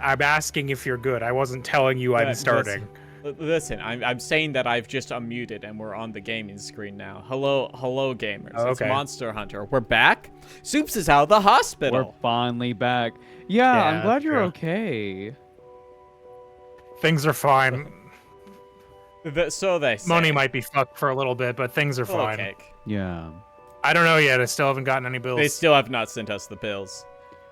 I'm asking if you're good. I wasn't telling you I'm starting. Listen, I'm saying that I've just unmuted and we're on the gaming screen now. Hello, gamers. Oh, It's okay. Monster Hunter. We're back. Soups is out of the hospital. We're finally back. Yeah, I'm Yeah, glad you're true. okay. Things are fine. So they say. Money might be fucked for a little bit, but things are fine. Okay. Yeah. I don't know yet. I still haven't gotten any bills. They still have not sent us the bills.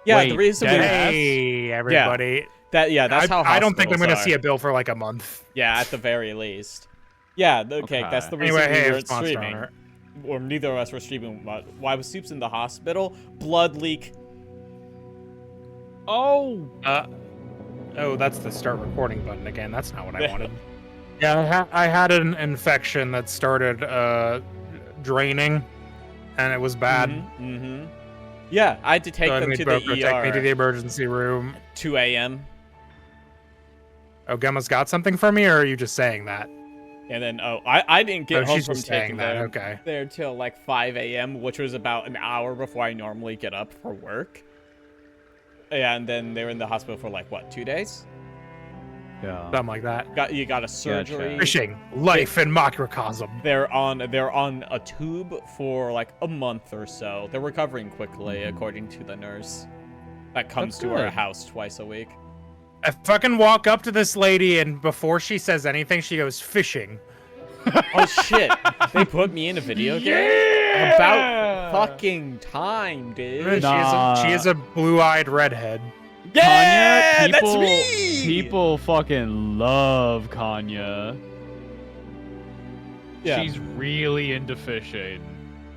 Yeah, Wait, the reason we Hey, everybody. that's how I don't think I'm hospitals going to are. see a bill for like a month. Yeah, at the very least. Yeah, okay, that's the reason Anyway, hey, we weren't it's Monster streaming. Hunter. Or neither of us were streaming. Why was Soups in the hospital? Blood leak. Oh. Oh, that's the start recording button again. That's not what I wanted. Yeah, I had an infection that started draining, and it was bad. Mm-hmm. Yeah, I had to take So I them made to the Boco take me to the ER. emergency room. 2 a.m. Oh, Gemma's got something for me, or are you just saying that? And then, I didn't get home she's from just saying taking that. them Okay. there till like 5 a.m., which was about an hour before I normally get up for work. Yeah, and then they were in the hospital for like, what, 2 days? Yeah. Something like that. You got a surgery. Fishing, life, and microcosm. They're on a tube for like a month or so. They're recovering quickly, according to the nurse. That comes That's to our good. house twice a week. I fucking walk up to this lady, and before she says anything, she goes fishing. Oh shit! They put me in a video game. About fucking time, dude. She is a blue-eyed redhead. Yeah, Kanya, that's me. People fucking love Kanya. Yeah. She's really into fishing.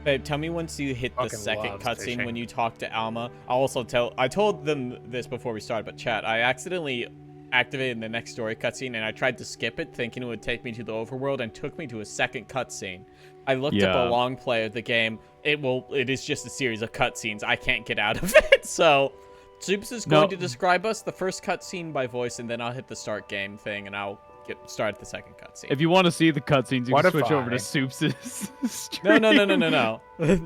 Babe, tell me once you hit the Fucking second loves cutscene fishing. when you talk to Alma. I told them this before we started, but chat, I accidentally activated the next story cutscene and I tried to skip it thinking it would take me to the overworld and took me to a second cutscene. I looked up Yeah. a long play of the game. It is just a series of cutscenes. I can't get out of it. So Soups is going to describe us the first cutscene by voice, and then I'll hit the start game thing and I'll get started the second cutscene. If you want to see the cutscenes, you What can if switch over I- to Soups' No. stream.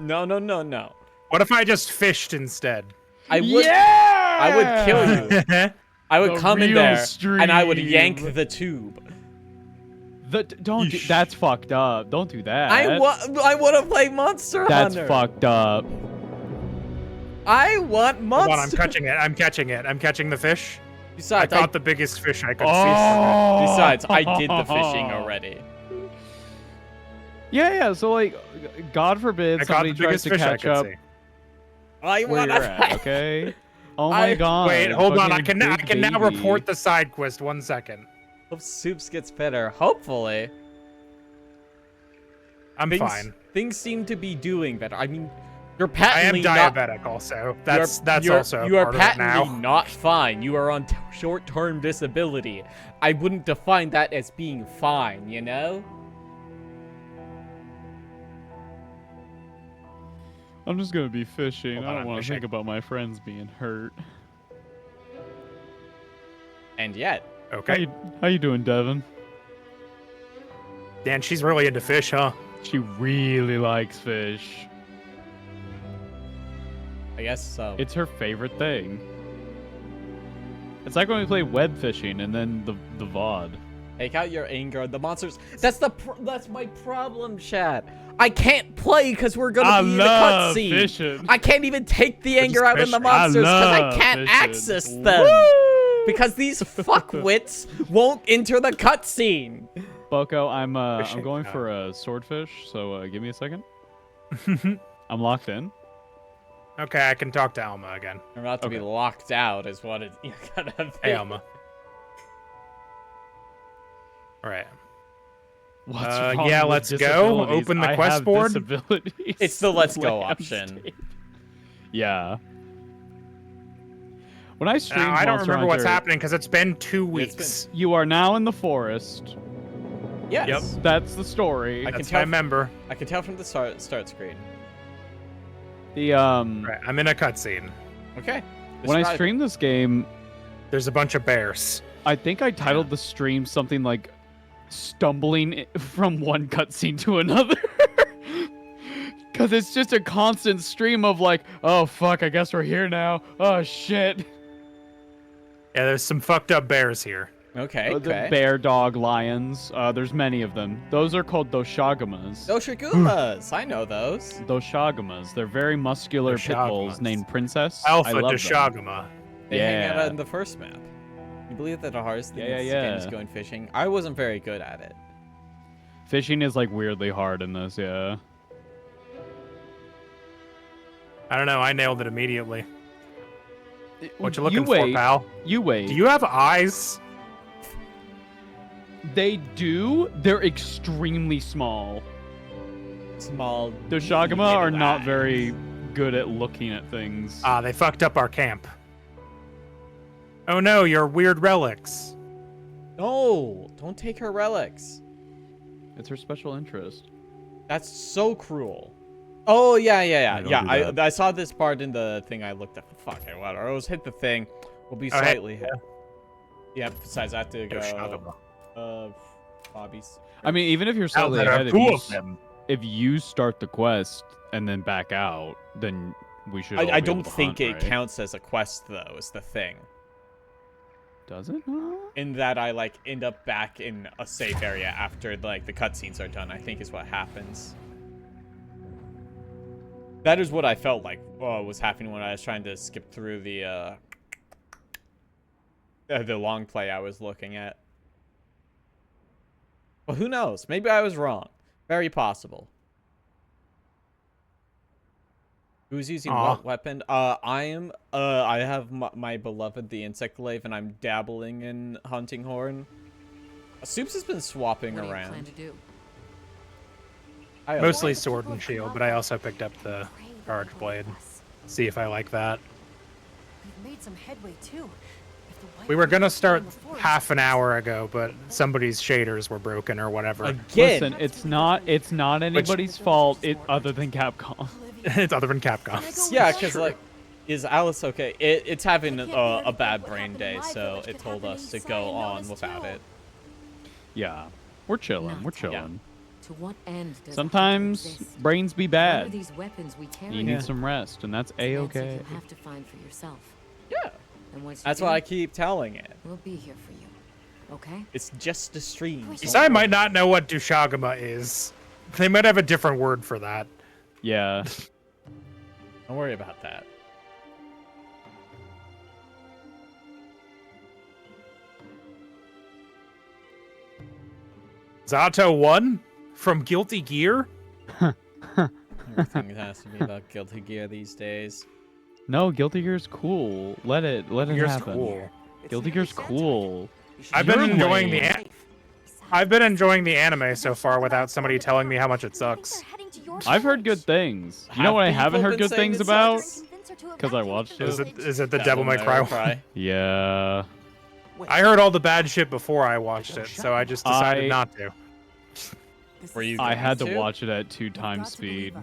No. What if I just fished instead? I would Yeah! I would kill you. I would The come in real there and I would stream. yank the tube. Don't do, that's fucked up. Don't do that. I want to play Monster That's Hunter. fucked up. I want Monster. Hold on, I'm catching it. I'm catching it. I'm catching the fish. I Besides, caught the biggest fish I could see. besides, I did the fishing already. Yeah. So like, God forbid I caught somebody the tries biggest to fish I catch could up see. I where want you're at. Okay. Oh my god. Wait, hold on. I fucking can big now baby. report the side quest. 1 second. Hope Soups gets better. Hopefully. I'm fine. Things seem to be doing better. I mean, you're I am patently not. diabetic also. That's you're, also you are part of it patently now. not fine. You are on short-term disability. I wouldn't define that as being fine, you know? I'm just gonna be fishing. Hold I on, don't I'm want to fishing. think about my friends being hurt. And yet, Okay. How you doing, Devin? Dan, she's really into fish, huh? She really likes fish. I guess so. It's her favorite thing. It's like when we play web fishing and then the VOD. Take out your anger. The monsters. That's my problem, chat. I can't play because we're gonna be in the love cutscene. fishing. I can't even take the anger out in the fishing. monsters because I love can't fishing. access them. Because these fuckwits won't enter the cutscene. Boco, I'm Fishing. going for a swordfish, so give me a second. I'm locked in. Okay, I can talk to Alma again. I'm about to be Okay. locked out, is what you're gonna be. Hey, Alma. All right. What's Yeah, wrong with let's go. disabilities? Open the I quest have board. disabilities. It's the let's go option. Landscape. Yeah. When I streamed Now, I don't Monster remember what's Hunter, happening because it's been 2 It's weeks. You are now in the forest. Yes. Yep. That's the story. I can That's tell. I remember. I can tell from the start screen. The Right, I'm in a cutscene. Okay. when I Describe- streamed this game, There's a bunch of bears. I think I titled the stream something like "Stumbling from one cutscene to another," because it's just a constant stream of like, "Oh fuck, I guess we're here now. Oh shit." Yeah, there's some fucked up bears here. Okay, The okay. bear, dog, lions. There's many of them. Those are called doshagamas. Doshigumas. I know those. Doshagamas. They're very muscular pit bulls Doshagamas. named Princess. I Alpha love them. Deshagama. They hang out Yeah. in the first map. You believe that the hardest thing in this Yeah. game is going fishing? I wasn't very good at it. Fishing is like weirdly hard in this, yeah. I don't know. I nailed it immediately. What you You looking for, wait. pal? You wait. Do you have eyes? They do. They're extremely small. Small. Doshagama are little not eyes. very good at looking at things. Ah, they fucked up our camp. Oh no, your weird relics. No, don't take her relics. It's her special interest. That's so cruel. Oh, yeah. don't do that. I saw this part in the thing I looked at. Fuck it, whatever. I always hit the thing. We'll be Oh, hey. slightly. Yeah, besides, I have to Doshagama. go. Bobby's. I mean, even if you're Now slightly there ahead, are two of them. if you start the quest and then back out, then we should. all I be don't able to think hunt, it right? counts as a quest, though, is the thing. Does it? In that I, like, end up back in a safe area after, like, the cutscenes are done, I think is what happens. That is what I felt like was happening when I was trying to skip through the long play I was looking at. Well, who knows? Maybe I was wrong. Very possible. Who's using what weapon? I have my beloved, the insect glaive, and I'm dabbling in hunting horn. Soups has been swapping What do you around. plan to do? Mostly sword and shield, but I also picked up the charge blade. See if I like that. We've made some headway too. If the white We were gonna wolves start in the forest- half an hour ago, but somebody's shaders were broken or whatever. Again. Listen, it's not anybody's fault. Other than Capcom. It's other than Capcom's. Yeah, because like, is Alice okay? It's having a bad brain day, so it told us to go on without it. Yeah, we're chilling. We're Nuts. chilling. To what end does Sometimes it exist? brains be What are bad. these weapons we carry? You need some rest, and that's It's an answer a-okay. You have to find for yourself. Yeah, And once you that's do, why I keep telling it. we'll be here for you. Okay? It's just a stream. I might not know what Dushagama is. They might have a different word for that. Yeah. Don't worry about that. Zato 1 from Guilty Gear? Everything has to be about Guilty Gear these days. No, Guilty Gear's cool. Let it Gear's happen. cool. Guilty Gear's cool. I've been You're enjoying lame. I've been enjoying the anime so far without somebody telling me how much it sucks. I've heard good things. You know Have what I people haven't heard been good saying things it about? sucks? Because I watched Is it. it the Devil May Cry one? Yeah. I heard all the bad shit before I watched it, so I just decided not to. Were you I going had to to? watch it at 2x speed.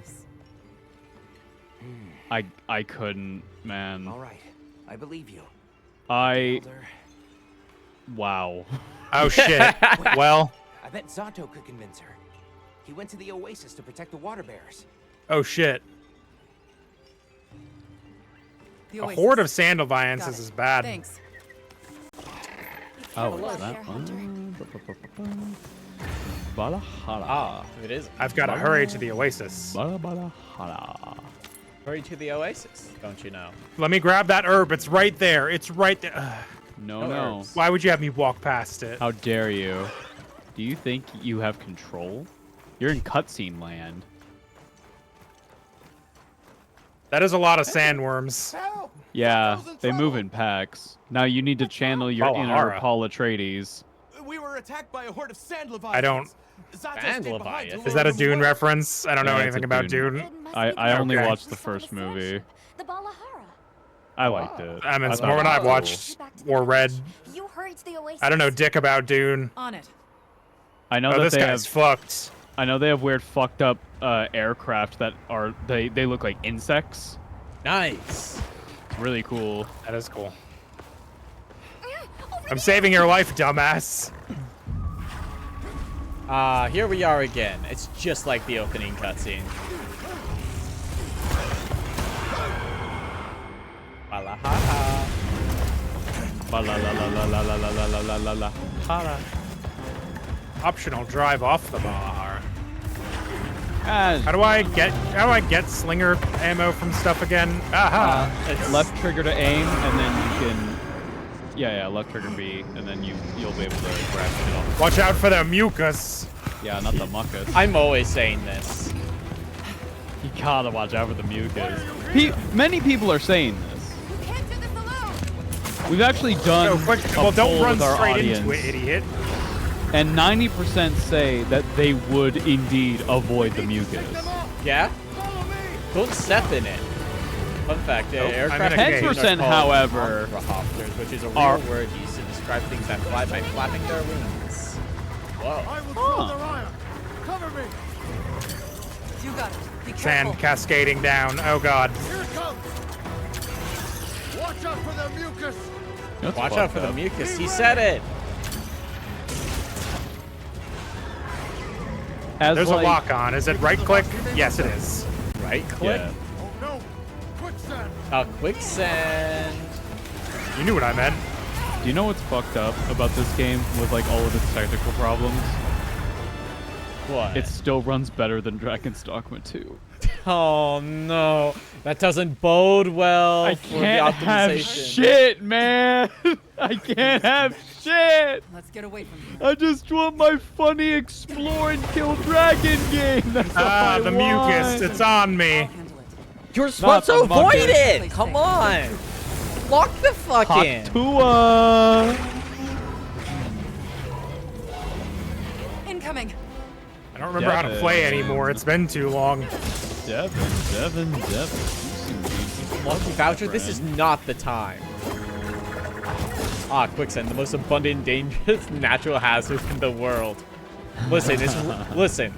I couldn't, man. All right, I believe you. I Elder. wow. Oh shit. Well, I bet Zato could convince her. He went to the oasis to protect the water bears. oh shit. The A oasis. horde of Sandalviances Got it. is bad. Thanks. Oh, Hello is that there, Hunter. Valhalla. Ah, it is. I've got to hurry to the oasis. Valhalla. Hurry to the oasis, don't you know? Let me grab that herb. It's right there. It's right there. Ugh. No, No no. herbs. Why would you have me walk past it? How dare you? Do you think you have control? You're in cutscene land. That is a lot of sandworms. Help! Yeah, Zato's in they move trouble. in packs. Now you need to channel your inner Valhalla. Paul Atreides. We were attacked by a horde of sand I don't. Leviathan. Is that a Dune reference? I don't know Yeah, it's anything a about Dune. Dune. I only Okay. watched the first movie. The Balahara. I liked it. I mean, I it's thought more it when was I've cool. watched or read. You hurried to the oasis. I don't know dick about Dune. On it. I know Oh, that this they guy's have. fucked. I know they have weird, fucked up aircraft that are they look like insects. Nice. Really cool. That is cool. I'm saving your life, dumbass. Here we are again. It's just like the opening cutscene. Valhalla. Ba la la la la la la la la la la la. Para. Optional drive off the Bahar. Ah, How do I get slinger ammo from stuff again? Aha! It's left trigger to aim, and then you can. Yeah, left trigger B, and then you'll be able to grab shit off. Watch out for the mucus. Yeah, not the mucus. I'm always saying this. You gotta watch out for the mucus. Many people are saying this. You can't do this alone. We've actually done No, quick. a Well, don't poll run with our straight audience, into it, idiot. and 90% say that they would indeed avoid the mucus. Yeah? Don't step in it. Fun fact, Nope, aircraft I'm in a carriers cage. 10%, are called however, quadrohoppers, which is a real are- word used to describe things that fly by flapping their wings. Whoa. Cover me! You got it. Be careful. Sand cascading down. Oh god. Here it comes! Watch out for the mucus! That's Watch out fucked for the up. mucus. He said it. As There's like, a lock on. Is it right click? Yes, it is. Right click. Yeah. Oh no! Quicksand! Quicksand. You knew what I meant. Do you know what's fucked up about this game with like all of its technical problems? What? It still runs better than Dragon's Dogma 2. Oh no, that doesn't bode well I for the can't have optimization. shit, man. I can't have shit. Let's get away from here. I just want my funny explore and kill dragon game. That's all I The want. mucus. It's on me. I'll handle it. You're Not supposed to the avoid mucus. it. Come on. Lock the fuck in. Tua. Incoming. I don't remember how to play anymore. It's been too long. Devin. Lucky Voucher, this is not the time. Quicksand, the most abundant, dangerous natural hazard in the world. Listen, listen.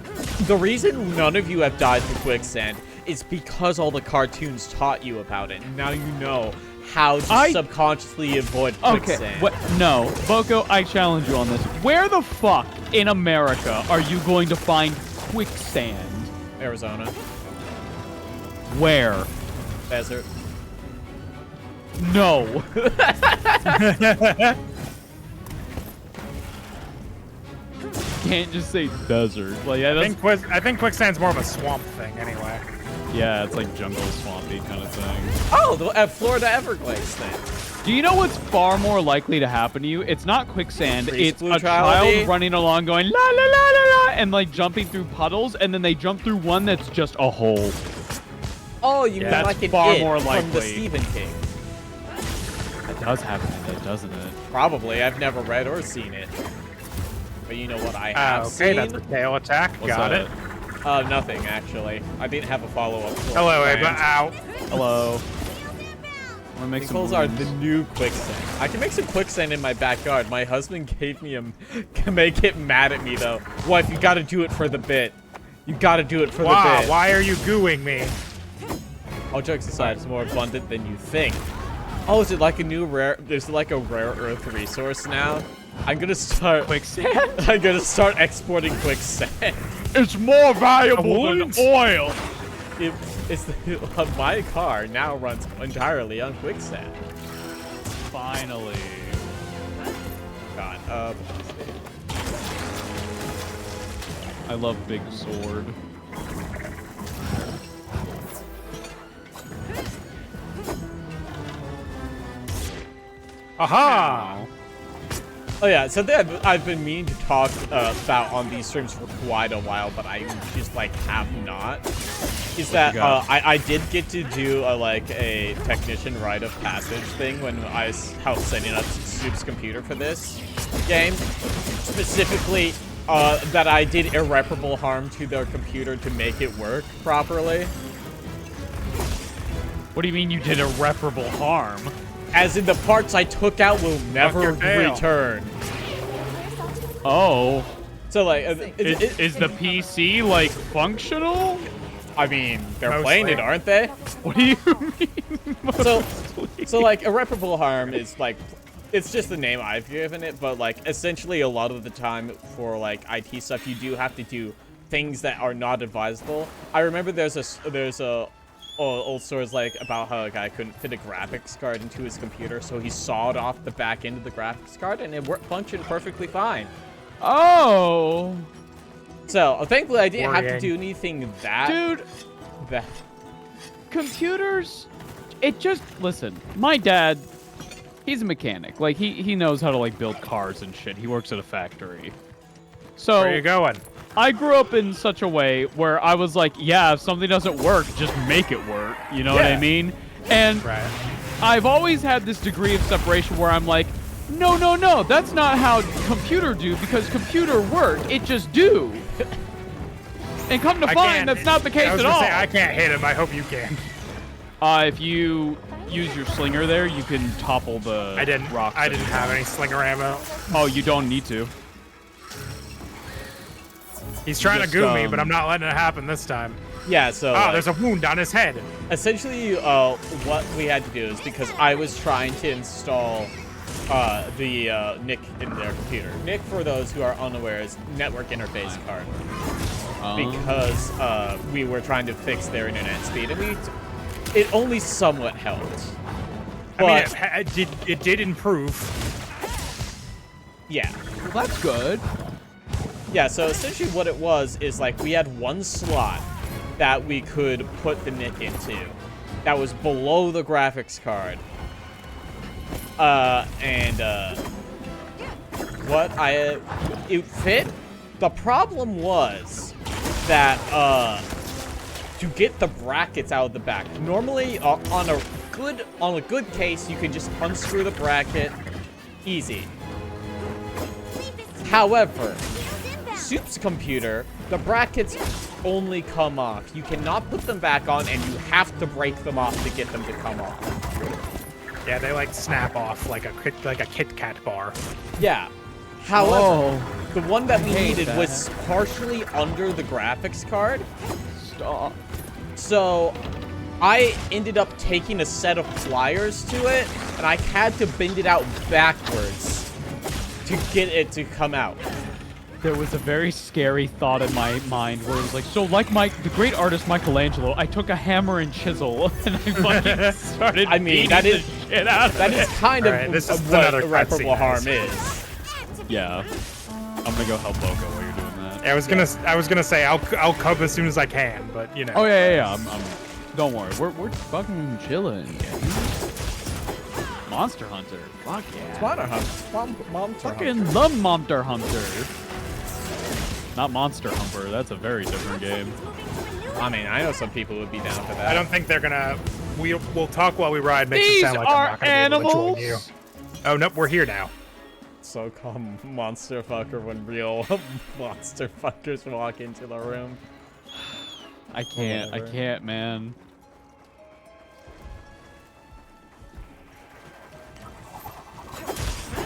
The reason none of you have died to quicksand is because all the cartoons taught you about it. Now you know how to subconsciously avoid quicksand. Okay, what? No, Boco, I challenge you on this. Where the fuck in America are you going to find quicksand? Arizona. Where? Desert. No. Can't just say desert. Like, yeah, that's, I think quicksand's more of a swamp thing anyway. yeah, it's like jungle swampy kind of thing. Oh, the Florida Everglades thing. Do you know what's far more likely to happen to you? It's not quicksand. Grease It's a neutrality? child running along going la la la la la and like jumping through puddles, and then they jump through one that's just a hole. Oh, you mean That's like an far It more from the likely. Stephen King? That does happen, doesn't it? Probably. I've never read or seen it. But you know what I have Okay, seen? that's a tail attack. What's Got that? it. Nothing, actually. I didn't have a follow-up. Hello, Ava. Ow. Hello. I'm gonna make Pickles some are the new quicksand. I can make some quicksand in my backyard. My husband gave me can make it mad at me though. Wife, you gotta do it for the bit. You gotta do it for the Wow, bit. why are you gooing me? All jokes aside, it's more abundant than you think. Oh, is it like a new rare? There's like a rare earth resource now. I'm gonna start quicksand. I'm gonna start exporting quicksand. It's more valuable than oil. My car now runs entirely on quicksand. Finally. God, I love big sword. Aha! Oh yeah, something I've been meaning to talk about on these streams for quite a while, but I just like have not. Is that I did get to do like a technician rite of passage thing when I was setting up Soup's computer for this game. Specifically, that I did irreparable harm to their computer to make it work properly. What do you mean you did irreparable harm? As in the parts I took out will never your tail. return. Oh. So like, Is the PC like functional? I mean, they're Mostly. playing it, aren't they? What do you mean? So like irreparable harm is like, it's just the name I've given it, but like essentially a lot of the time for like IT stuff, you do have to do things that are not advisable. I remember there's a old stories like about how a guy couldn't fit a graphics card into his computer, so he sawed off the back end of the graphics card, and it functioned perfectly fine. Oh, So thankfully, I didn't have to Worrying. do anything that. dude, That. computers. It just listen. My dad, he's a mechanic. Like he knows how to like build cars and shit. He works at a factory. So Where you going? I grew up in such a way where I was like, yeah, if something doesn't work, just make it work. You know what I Yeah. mean? And Right. I've always had this degree of separation where I'm like, no, that's not how computer do, because computer work, it just do. And come to I find, can't- that's not the case I was at gonna all. say, I can't hit him. I hope you can. If you use your slinger there, you can topple the I didn't. rocks. I that didn't you have got. any slinger ammo. Oh, you don't need to. He's trying Just, to goo me, but I'm not letting it happen this time. Yeah. So. Oh, there's a wound on his head. Essentially, what we had to do is because I was trying to install the NIC in their computer. NIC, for those who are unaware, is network interface card. Because we were trying to fix their internet speed, and it only somewhat helped. I mean, But it did improve. yeah, Well, that's good. yeah. So essentially, what it was is like we had one slot that we could put the NIC into, that was below the graphics card. It fit. The problem was that to get the brackets out of the back. Normally, on a good case, you can just unscrew the bracket, easy. However, Soup's computer, the brackets only come off. You cannot put them back on, and you have to break them off to get them to come off. Yeah, they like snap off like a Kit Kat bar. Yeah. However, Whoa. the one that we hate needed that. was partially under the graphics card. Stop. So I ended up taking a set of pliers to it, and I had to bend it out backwards to get it to come out. There was a very scary thought in my mind where it was like, so like the great artist Michelangelo, I took a hammer and chisel and I fucking started I mean, beating that the is- shit out of That is it. kind Alright, of this is what another irreparable cutscene, harm guys. is. Yeah. I'm gonna go help Boco while you're doing that. Yeah, I was gonna say I'll come as soon as I can, but you know. Oh yeah. I'm don't worry. We're fucking chilling. Monster Hunter. Fuck yeah. Monster Hunter. Monster Hunter. Fucking the Monster Hunter. Not Monster Humper. That's a very different game. I mean, I know some people would be down for that. I don't think they're gonna. We'll talk while we ride. Makes These it sound like are I'm not gonna be able to join you. animals. Oh nope, we're here now. So-called monster fucker when real monster fuckers walk into the room. I can't, man.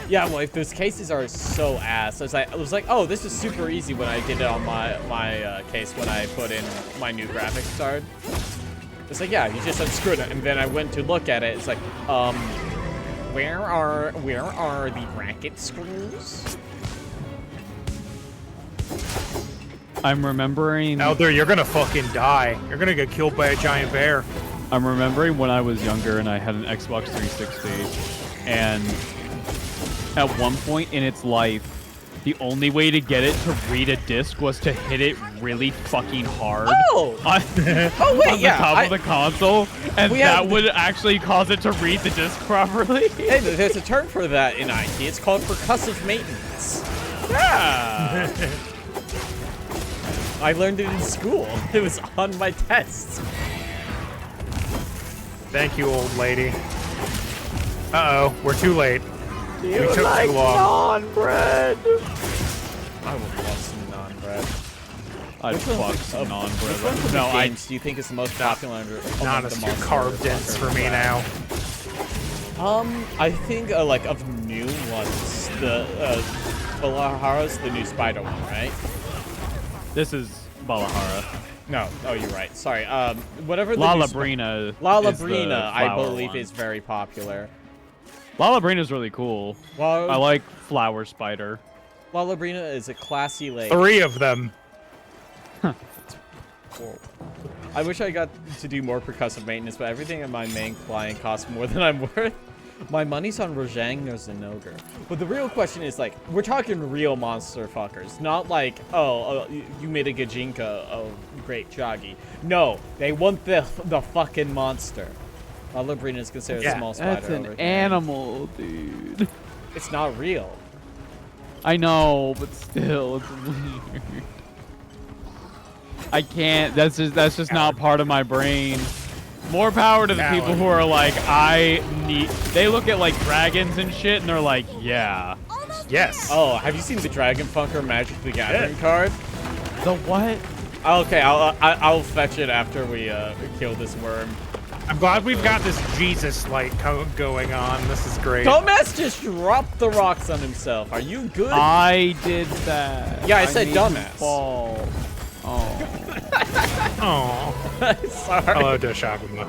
Yeah, well, if those cases are so ass, I was like, oh, this is super easy when I did it on my case when I put in my new graphics card. It's like, yeah, you just unscrew it, and then I went to look at it. It's like, where are the bracket screws? I'm remembering. Elder, you're gonna fucking die. You're gonna get killed by a giant bear. I'm remembering when I was younger and I had an Xbox 360, and at one point in its life, the only way to get it to read a disc was to hit it really fucking hard Oh! on, Oh, wait, on the yeah, top of the console, and we that have- would actually cause it to read the disc properly. Hey, there's a term for that in IT. It's called percussive maintenance. Yeah. I learned it in school. It was on my tests. Thank you, old lady. Uh-oh, we're too late. We took too long. non-bread. I would love some non-bread. I'd Which one fuck of- some Which one non-bread. of the No, I games do you think is the most popular among Not the a monster carb dense for me now. I think like of new ones, the Valahara's the new spider one, right? This is Valahara. No. Oh, you're right. Sorry. Whatever the new Lalabrina. Lalabrina, I believe, is very popular. Lalabrina's really cool. Well, I like Flower Spider. Lalabrina is a classy lake. 3 of them. I wish I got to do more percussive maintenance, but everything in my main client costs more than I'm worth. My money's on Rojang or Zenogre. But the real question is, like, we're talking real monster fuckers. Not like, oh, you made a Gajinka. Oh, great, Joggy. No, they want the fucking monster. Labrina is considered a small spider. That's an over here. animal, dude. It's not real. I know, but still, it's weird. I can't. That's just not part of my brain. More power to the people who are like, they look at like dragons and shit, and they're like, yeah. Yes. Oh, have you seen the Dragon Funker Magic the Gathering card? The what? Okay, I'll fetch it after we kill this worm. I'm glad we've got this Jesus light going on. This is great. Dumbass just dropped the rocks on himself. Are you good? I did that. Yeah, I said made dumbass. you fall. Oh. Oh. Sorry. Hello, Doshaguma.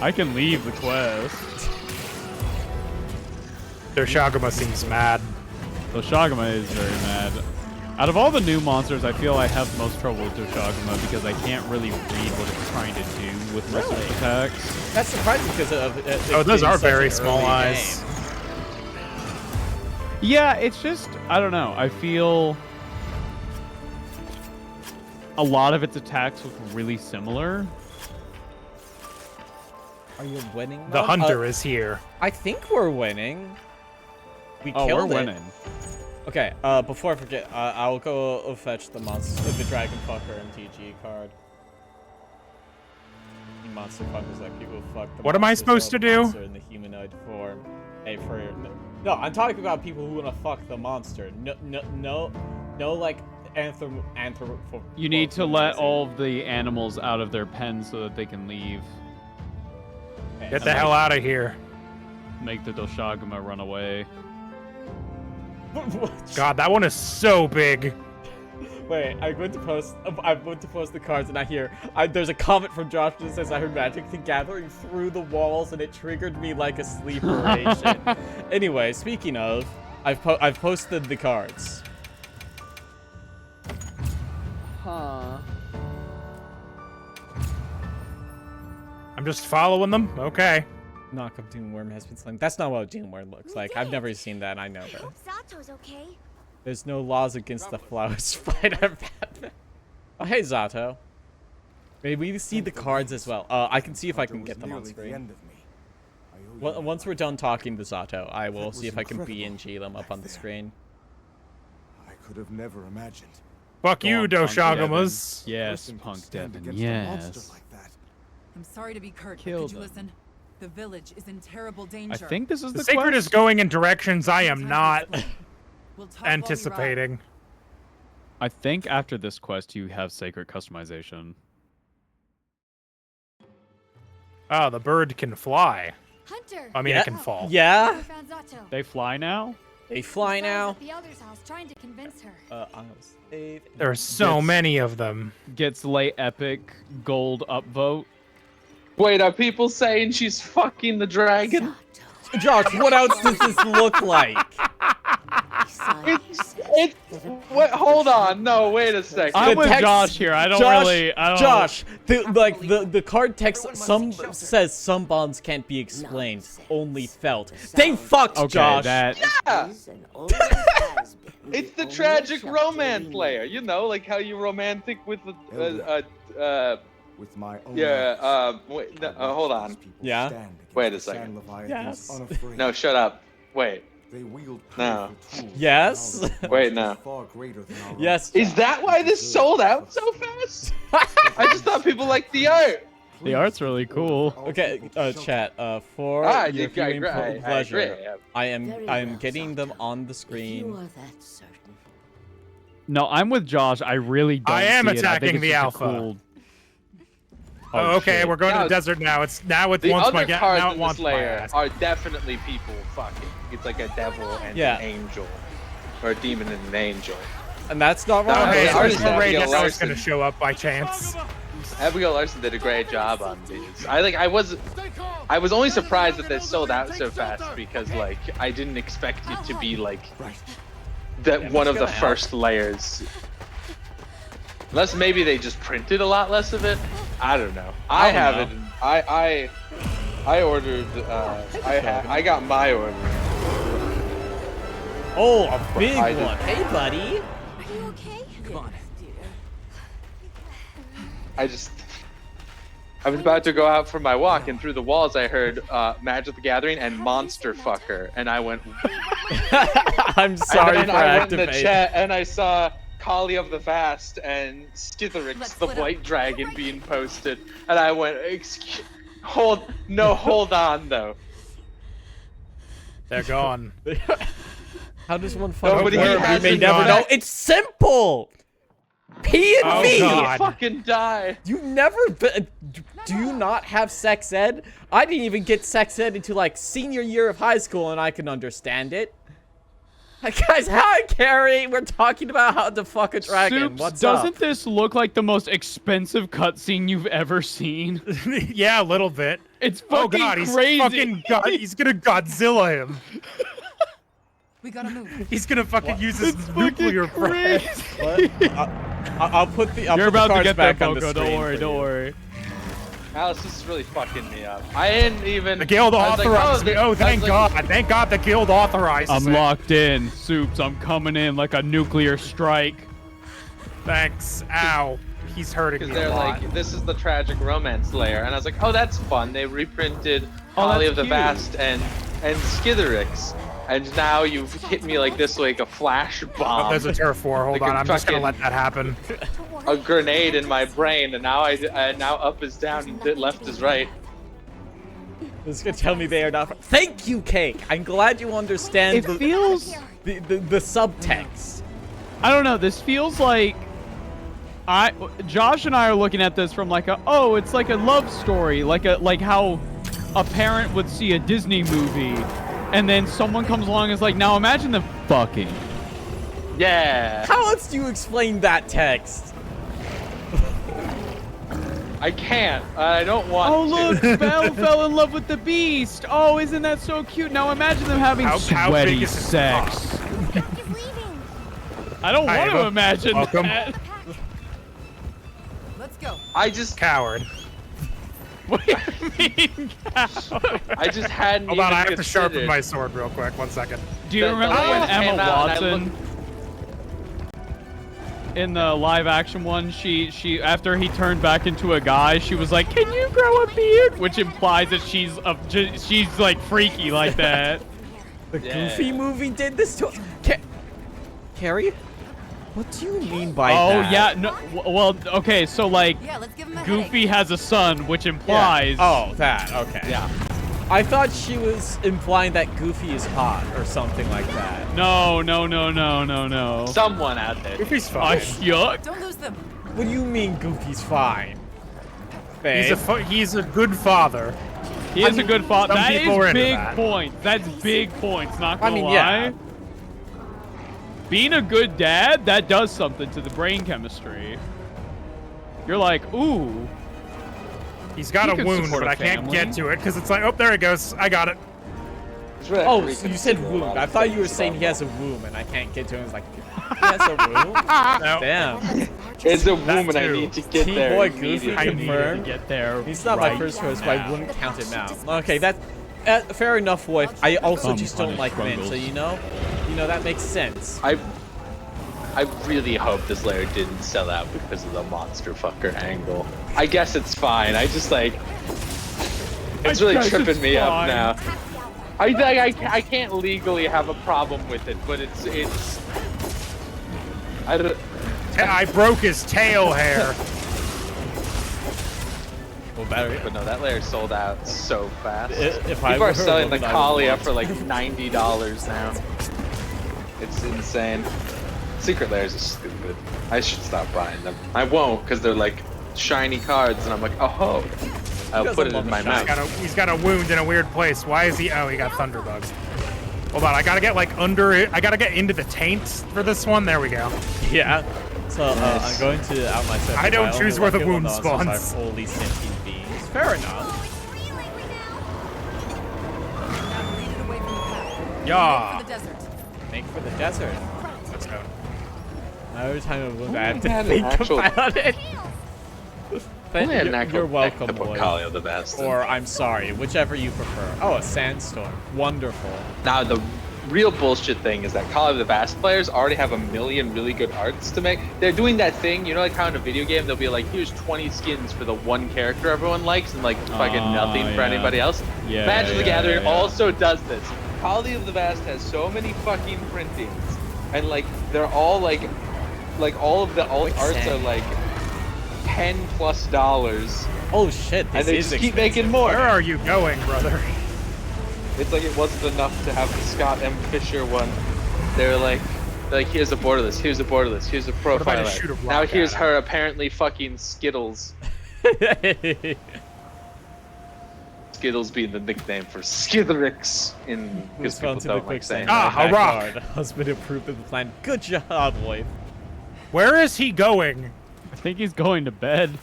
I can leave the quest. Doshaguma seems mad. Doshaguma is very mad. Out of all the new monsters, I feel I have most trouble with Doshaguma because I can't really read what it's trying to do with my switch attacks. That's surprising because of Oh, those being are such very an small early eyes. game. Yeah, it's just, I don't know. I feel a lot of its attacks look really similar. Are you winning? The Mom? hunter is here. I think we're winning. We Oh, killed we're it. winning. Okay, before I forget, I'll go fetch the monster, the Dragon Fucker MTG card. You monster fuckers like people who fuck the What am I monsters supposed or to do? monster in the humanoid form. Hey, no, I'm talking about people who wanna fuck the monster. No, like You need to let all of the animals out of their pens so that they can leave. Get the hell out of here. Make the Doshaguma run away. God, that one is so big. Wait, I'm going to post the cards, and I hear there's a comment from Josh that says I heard Magic the Gathering through the walls, and it triggered me like a sleeper ration. Anyway, speaking of, I've posted the cards. Huh. I'm just following them. Okay. Knock up Doomworm has been slain. That's not what a Doomworm looks like. I've never seen that. I know that. Zato's okay. There's no laws against the flower spider. Oh, hey, Zato. Maybe we see the cards as well. I can see if I can get them on screen. Once we're done talking to Zato, I will see if I can BNG them up on the screen. I could have never imagined. Fuck you, Go on, Punk Doshagumas. Yes, Punk Devin. Yes. I'm sorry to be curt, Kill but could you them. listen? The village is in terrible danger. I think this is The the Sacred quest. is going in directions I am not We'll talk while we ride. anticipating. I think after this quest, you have Sacred customization. Oh, the bird can fly. Hunter. I mean, Yeah. it can fall. Yeah? I found Zato. They fly now? They fly now. At the elder's house, trying to convince her. I'm gonna save. There's so Yes. many of them. Gets late epic gold upvote. Wait, are people saying she's fucking the dragon? Josh, what else does this look like? It's what? Hold on, no, wait a second. I'm with text- Josh here. I don't really. I don't. Josh, the card text says some bonds can't be explained, only felt. They fucked, Okay, Josh. that. Yeah. It's the tragic romance layer, you know, like how you romantic with the With my own wait, no, hold on. Yeah? Wait a second. Yes. No, shut up. Wait. They wield No. powerful tools Yes. and knowledge Wait, that no. is far greater than our own. Yes. Is that why this sold out so fast? I just thought people liked the art. The art's really cool. Okay, chat. For Ah, I your think I viewing agree. pleasure, I I'm getting them on the screen. that certain. No, I'm with Josh. I really don't. I am see it. I attacking think the it's just a alpha. Cool... Oh, okay, shit. we're going to Now, the desert now. It The wants my other now cards it in wants this my layer ass. are definitely people fucking. It's like a devil and Yeah. an angel. Or a demon and an angel. And that's not wrong. Okay, the so artist there's no way Abigail that was Larson. going to show up by chance. Abigail Larson did a great job on these. I was only surprised that they sold out so fast because like I didn't expect it to be like that one of the first layers. Unless maybe they just printed a lot less of it. I don't know. I don't have know. it. I ordered. I got my order. Oh, a big I did- one. Hey, buddy. Are you okay? Come on. I was about to go out for my walk, and through the walls I heard Magic the Gathering and Monster Fucker, and I went. I'm sorry and for I went in the activating. chat, and I saw Kali of the Vast and Skitherix, Let's the split up. white dragon, being posted, and I went, hold on though. They're gone. How does one fucking Nobody work? We has may a never gun. know. It's simple. P and Oh, V. God. Fucking die. You never. Do you not have sex ed? I didn't even get sex ed until like senior year of high school, and I can understand it. Guys, hi, Carrie. We're talking about how to fuck a dragon. Soups, What's doesn't up? this look like the most expensive cutscene you've ever seen? Yeah, a little bit. It's fucking Oh god, he's crazy. fucking he's gonna Godzilla him. We gotta move. He's gonna fucking use his It's nuclear fucking breath. crazy. I'll put the. I'll You're put the about to cards get there, back on the Boco. screen Don't worry, for don't you. worry. Alice, this is really fucking me up. I didn't even. The guild I was like, authorized me. I Oh, was thank like, God. Thank God the guild authorizes I'm it. locked in. Soups, I'm coming in like a nuclear strike. Thanks. Ow. He's hurting Because me a they're lot. like, this is the tragic romance layer, and I was like, oh, that's fun. They reprinted Oh, Holly that's of the cute. Vast and Skitherix, and now you've hit me like this, like a flash Oh, bomb, there's a turf war. Hold Like on. a I'm just gonna fucking- let that happen. a grenade in my brain, and now now up is down and left is right. It's gonna tell me they are not. Thank you, Cake. I'm glad you understand It feels... the subtext. I don't know. This feels like... Josh and I are looking at this from like it's like a love story, like how a parent would see a Disney movie, and then someone comes along and is like, now imagine them fucking. Yeah, How else do you explain that text? I can't. I don't want Oh to. look, Belle fell in love with the Beast. Oh, isn't that so cute? Now imagine them having How sweaty big is his sex. He's leaving. I don't Hi, want to Ava. imagine Welcome. that. Let's go. I just Coward. What do you mean, cow? I just hadn't Hold even on, I have to sharpen considered- my sword real quick. 1 second. Do you The remember when light Emma came out and I Watson in the live action one, she after he turned back into a guy, she was like, "Can you grow a beard?" Which implies that she's like freaky like that. The Yeah. Goofy movie did this to. Carrie, what do you mean by Oh that? yeah, no. Well, okay, so like Yeah, let's give him a Goofy headache. has a son, which implies. Oh, that. Okay. Yeah. I thought she was implying that Goofy is hot or something like that. No. Someone out there. Goofy's Ah, fine. yuck. Don't lose them. What do you mean Goofy's fine? Babe. He's a good father. He is a good father. some That people are is into big that. points. That's big points. Not gonna lie. yeah. Being a good dad, that does something to the brain chemistry. You're like, ooh. He's got He a could wound, support but a I can't family. get to it because it's like, oh, there it goes. I got it. It's really Oh, free so you said consider a wound. lot I of thought you were things saying he about has a womb and I can't get to him. It's like, he has a womb? No. Damn. It's a woman I too. need to get Team there. boy Goofy immediately. I need confirmed. Get there. He's not right my first choice, but I now. wouldn't count it now. Okay, that's fair enough, wife. I also just don't like men, so you know that makes sense. I really hope this layer didn't sell out because of the monster fucker angle. I guess it's fine. I just like it's really guess tripping it's me up fine. now. I can't legally have a problem with it, but it's I don't. I broke his tail hair. Well, better. But no, that layer sold out so fast. If I People were are selling the a woman, I would Kalia want for like $90 now. It's insane. Secret layers are stupid. I should stop buying them. I won't because they're like shiny cards, and I'm like, oh, I'll doesn't put it love in the my shiny mouth. He's got a wound in a weird place. Why is he? Oh, he got thunderbugs. Hold on, I gotta get like under it. I gotta get into the taint for this one. There we go. Yeah. So Nice. I'm going to out myself. I don't only choose where like the it when wound the monsters spawns. are fully sentient beings. Fair enough. Oh, it's really angry now. Now lead it away from the path. Yeah. For the desert. Make for the desert. Let's go. Every time I look, I have had to an think actual- about it. Only had an You're actual welcome, deck to put boy. Kali of the Best. Or I'm sorry, whichever you prefer. Oh, a sandstorm. Wonderful. Now the real bullshit thing is that Call of the Vast players already have a million really good arts to make. They're doing that thing, you know, like how in a video game they'll be like, here's 20 skins for the one character everyone likes and like fucking nothing for yeah. anybody else. Yeah, Magic the yeah, Gathering yeah. also does this. Call of the Vast has so many fucking printings, and like they're all like all of the alt arts are like $10+, Oh shit, this and they is just keep expensive. making more. Where are you going, brother? It's like it wasn't enough to have the Scott M. Fisher one. They were like here's a borderless, here's a borderless, here's a if I profile. just shoot a Now rock here's at her apparently fucking Skittles. Skittles being the nickname for Skitherix in because people Respond to the don't quick like saying send. Ah, a rock. Husband approved of the plan. Good job, wife. Where is he going? I think he's going to bed.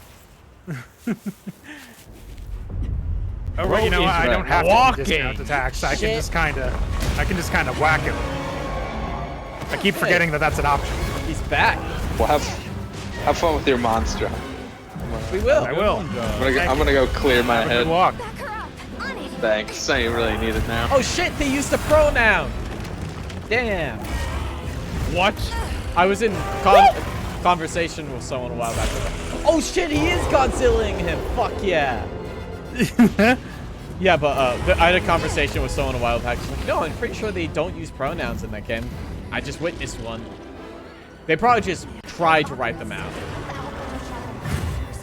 Oh, well, you know, I don't have to walking. discount attacks. I can Shit. just kind of whack him. I keep forgetting that that's an option. He's back. Well, have fun with your monster. We will. I will. I'm gonna go clear my Have a good head. walk. Back her up. On it. Thanks. I really need it now. Oh shit, they used the pronoun. Damn. What? I was in conversation with someone a while back. Oh shit, he is Godzillaing him. Fuck yeah. Yeah, but I had a conversation with someone a while back. She's like, no, I'm pretty sure they don't use pronouns in that game. I just witnessed one. They probably just tried to write them out.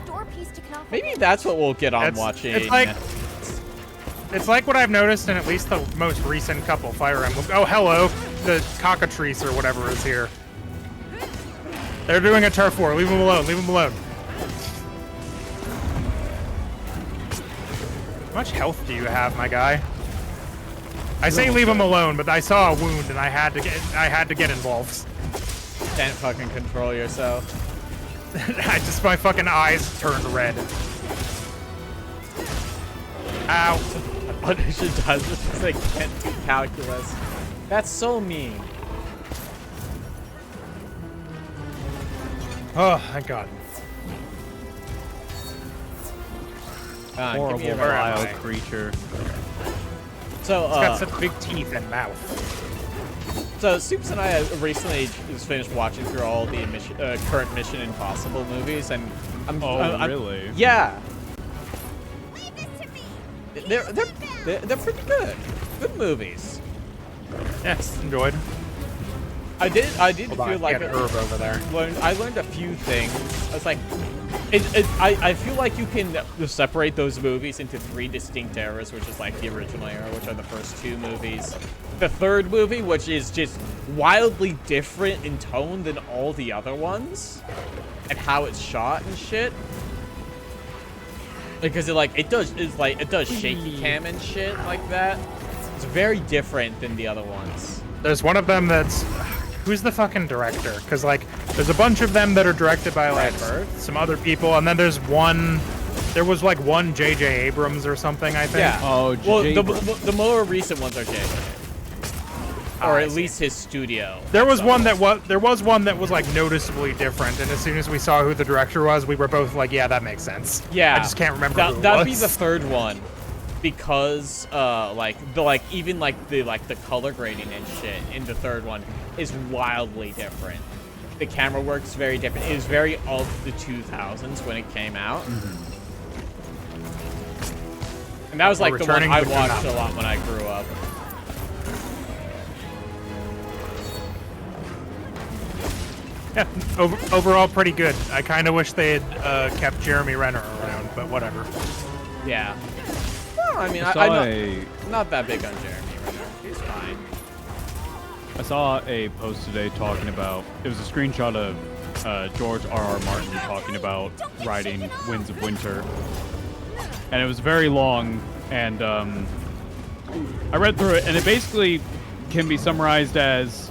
Store piece taken off. Maybe that's what we'll get on watching. It's like what I've noticed in at least the most recent couple Fire Emblem. Oh, hello, the cockatrice or whatever is here. They're doing a turf war. Leave them alone. Leave them alone. How much health do you have, my guy? I say leave him alone, but I saw a wound and I had to get involved. Can't fucking control yourself. My fucking eyes turned red. Ow. Punisher does this because they can't do calculus. That's so mean. Oh, thank God. Give Horrible, me a Where am vile I? creature. So, It's got such big teeth and mouth. So Soups and I recently just finished watching through all the current Mission Impossible movies, and I'm really? Yeah, Leave this to me. they're pretty good. Good movies. Yes, enjoyed. I did Hold on, feel like get herb over there. I learned a few things. I was like, I feel like you can separate those movies into 3 distinct eras, which is like the original era, which are the first 2 movies. The third movie, which is just wildly different in tone than all the other ones, and how it's shot and shit. Because it does shaky cam and shit like that. It's very different than the other ones. There's one of them that's... Who's the fucking director? Because, like, there's a bunch of them that are directed by, like, some other people, and then there's one... There was, like, one J.J. Abrams or something, I think. Yeah. Oh, well, J. the more recent ones are J.J. Or at least his studio. There was one that was like noticeably different, and as soon as we saw who the director was, we were both like, "Yeah, that makes sense." Yeah. I just can't remember. Who it That'd be was. the third one, because even the color grading and shit in the third one is wildly different. The camera work's very different. It was very of the 2000s when it came out. And that was like the one returning I to the watched map. a lot when I grew up. Yeah, overall pretty good. I kind of wish they had kept Jeremy Renner around, but whatever. Yeah. Well, I mean, I I'm not that big on Jeremy Renner. He's fine. I saw a post today talking about, it was a screenshot of George R.R. Martin talking about writing Winds of Winter. And it was very long, and I read through it, and it basically can be summarized as,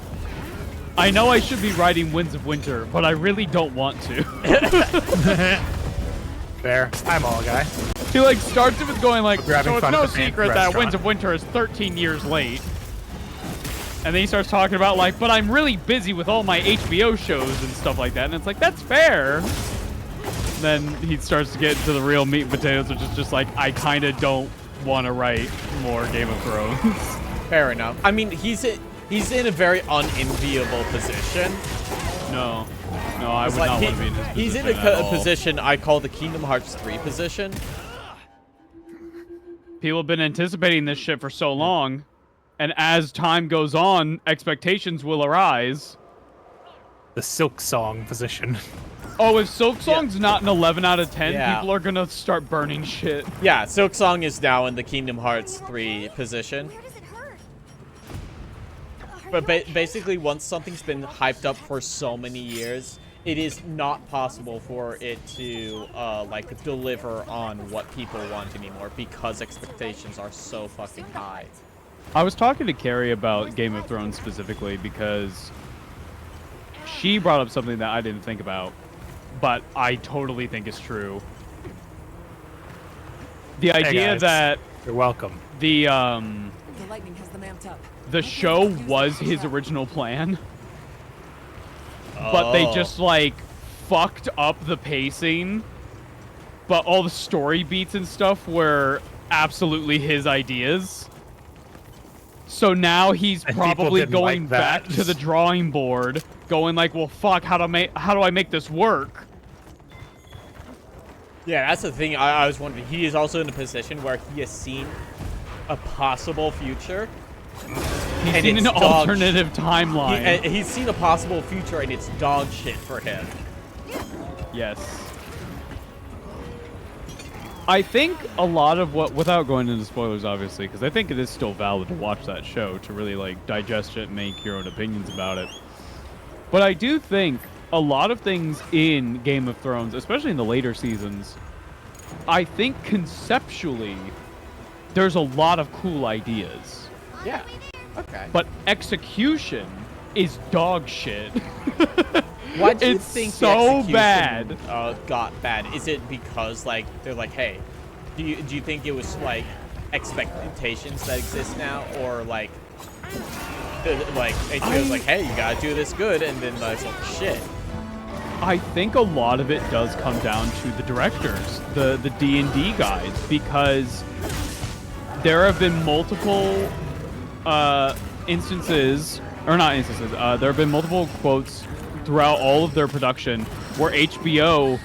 I know I should be writing Winds of Winter, but I really don't want to. Fair. I'm all guy. He like starts it with going like, Grabbing so it's fun no at the secret that restaurant. Winds of Winter is 13 years late. And then he starts talking about like, but I'm really busy with all my HBO shows and stuff like that. And it's like, that's fair. And then he starts to get into the real meat and potatoes, which is just like, I kind of don't want to write more Game of Thrones. Fair enough. I mean, he's in a very unenviable position. No, I would Like, not want to be in his position. he's in a position I call the Kingdom Hearts 3 position. People have been anticipating this shit for so long, and as time goes on, expectations will arise. The Silk Song position. Oh, if Silk Song's not an 11 out of 10, Yeah. people are gonna start burning shit. Yeah, Silksong is now in the Kingdom Hearts 3 position. Where does it hurt? But basically, once something's been hyped up for so many years, it is not possible for it to like deliver on what people want anymore because expectations are so fucking high. I was talking to Carrie about Game of Thrones specifically because she brought up something that I didn't think about, but I totally think is true. The idea guys. that You're welcome. the The lightning has them amped up. the show was his original plan, but they just like fucked up the pacing, but all the story beats and stuff were absolutely his ideas. So now he's And people probably didn't going like that. back to the drawing board, going like, well, fuck, how do I make this work? Yeah, that's the thing. I was wondering. He is also in a position where he has seen a possible future. He's And seen an it's dog alternative timeline. He's seen a possible future, and it's dog shit for him. Yes. I think a lot of what, without going into spoilers, obviously, because I think it is still valid to watch that show to really like digest it and make your own opinions about it. But I do think a lot of things in Game of Thrones, especially in the later seasons, I think conceptually there's a lot of cool ideas, Yeah. Okay. but execution is dog shit. Why do you It's think the so execution, bad. Got bad? Is it because like they're like, hey, do you think it was like expectations that exist now, or like HBO's like, hey, you gotta do this good, and then it's like shit. I think a lot of it does come down to the directors, the D&D guys, because there have been multiple instances, or not instances, there have been multiple quotes throughout all of their production where HBO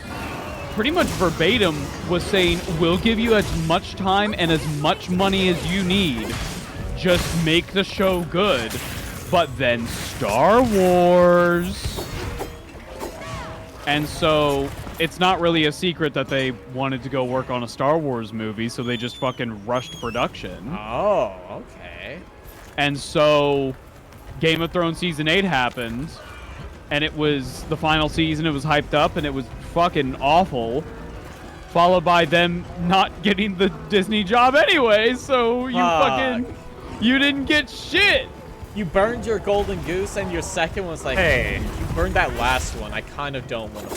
pretty much verbatim was saying, we'll give you as much time and as much money as you need. Just make the show good. But then Star Wars. And so it's not really a secret that they wanted to go work on a Star Wars movie, so they just fucking rushed production. Oh, okay. And so Game of Thrones Season 8 happened, and it was the final season, it was hyped up, and it was fucking awful. Followed by them not getting the Disney job anyway, so you didn't get shit. You burned your golden goose, and your second was like, Hey. you burned that last one. I kind of don't want to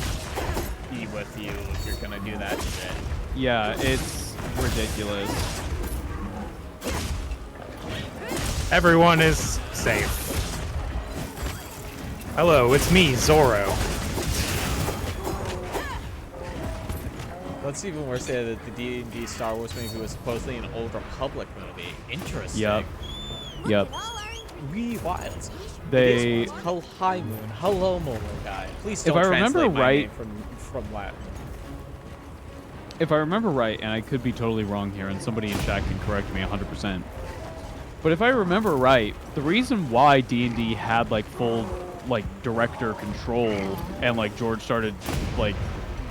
be with you if you're gonna do that shit. Yeah, it's ridiculous. Everyone is safe. Hello, it's me, Zorro. What's even worse is that the D&D Star Wars movie was supposedly an Old Republic movie. Interesting. Yep. Yep. Wee wild. They- It is Hell High Moon. Hello, Momo guy. Please If don't I remember translate my right- name from Latin. If I remember right, and I could be totally wrong here, and somebody in chat can correct me 100%. But if I remember right, the reason why D&D had like full like director control and like George started like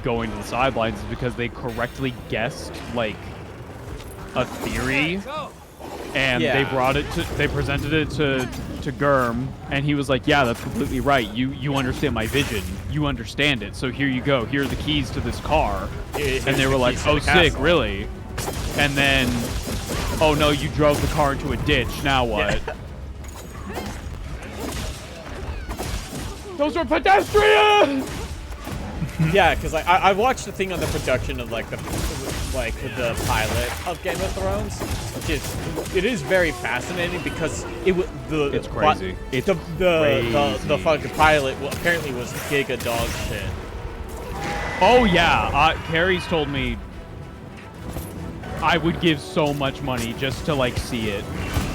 going to the sidelines is because they correctly guessed like a theory, and Yeah. they presented it to Gurm, and he was like, yeah, that's completely right. You understand my vision. You understand it. So here you go. Here are the keys to this car. Here's And they were the like, keys to oh, the sick, castle." really? And then, oh no, you drove the car into a ditch. Now what? Those are pedestrians! Yeah, because I watched the thing on the production of like the pilot of Game of Thrones, which is very fascinating because the It's crazy. It's the crazy. fucking pilot apparently was giga dog shit. Oh yeah, Carrie's told me I would give so much money just to like see it.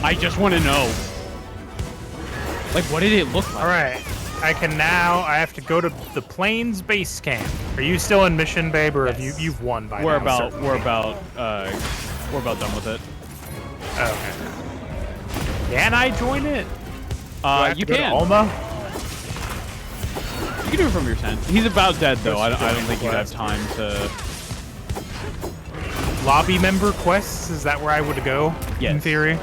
I just want to know. Like, what did it look like? All right. I have to go to the planes base camp. Are you still in mission, babe, or have you've won by We're now? about done with it. Okay. Can I join it? Do I have You to go to can. Alma? You can do it from your tent. He's about dead though. I don't think you'd have time to. Lobby member quests? Is that where I would go? In Yes. theory.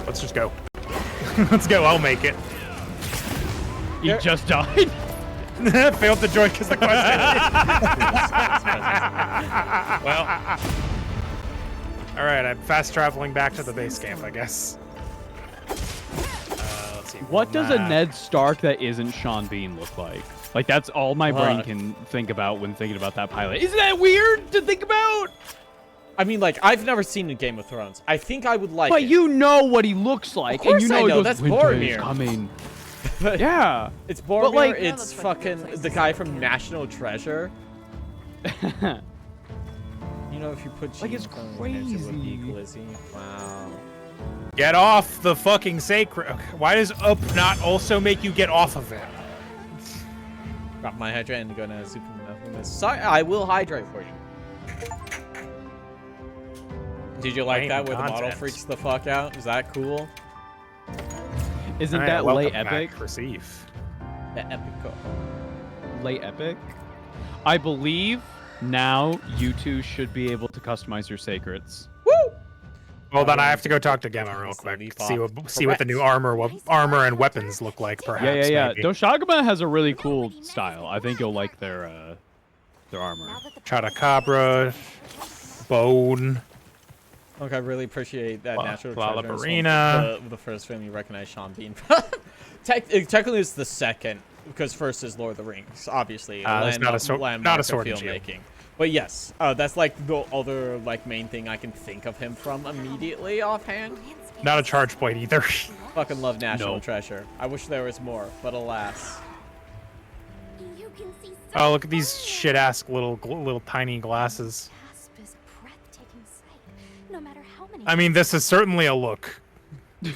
Let's just go. Let's go. I'll make it. He just died. Failed to join because the question. Well, All right. I'm fast traveling back to the base camp, I guess. Let's see. What does a map. Ned Stark that isn't Sean Bean look like? Like, that's all my brain Fuck. can think about when thinking about that pilot. Isn't that weird to think about? I mean, like, I've never seen a Game of Thrones. I think I would like But it. you know what he looks like, Of course and you I know, know, he goes, that's "Winter is Boromir." coming. But Yeah. it's Boromir. like- It's fucking the guy from National Treasure. You know, if you put Like, it's cheese on it, it would be crazy. glizzy. Wow. Get off the fucking sacred. Why does up not also make you get off of it? Drop my hydrate and go to super nothingness. Sorry, I will hydrate for you. Did you like Lame that where the model content. freaks the fuck out? Is that cool? Isn't All right, that welcome late back, epic? Receive. The epico. Late epic? I believe now you two should be able to customize your sacrets. Well, then I have to go talk to Gemma real quick. See what the new armor and weapons look like. Perhaps. Yeah. Maybe. Doshagama has a really cool style. I think you'll like their armor. Chotacabra, Bone. Look, I really appreciate that Natural Treasure. is Lalabarina. the first film you recognize Sean Bean. Technically, it's the second, because first is Lord of the Rings, obviously. That's not a landmark of sword and shield. filmmaking. But yes, that's like the other like main thing I can think of him from immediately offhand. Not a charge blade either. Fucking love National No. Treasure. I wish there was more, but alas. You can see Oh, look at these shit-ass little tiny glasses. Gasp is breathtaking sight. No matter how many I mean, this is certainly a look. something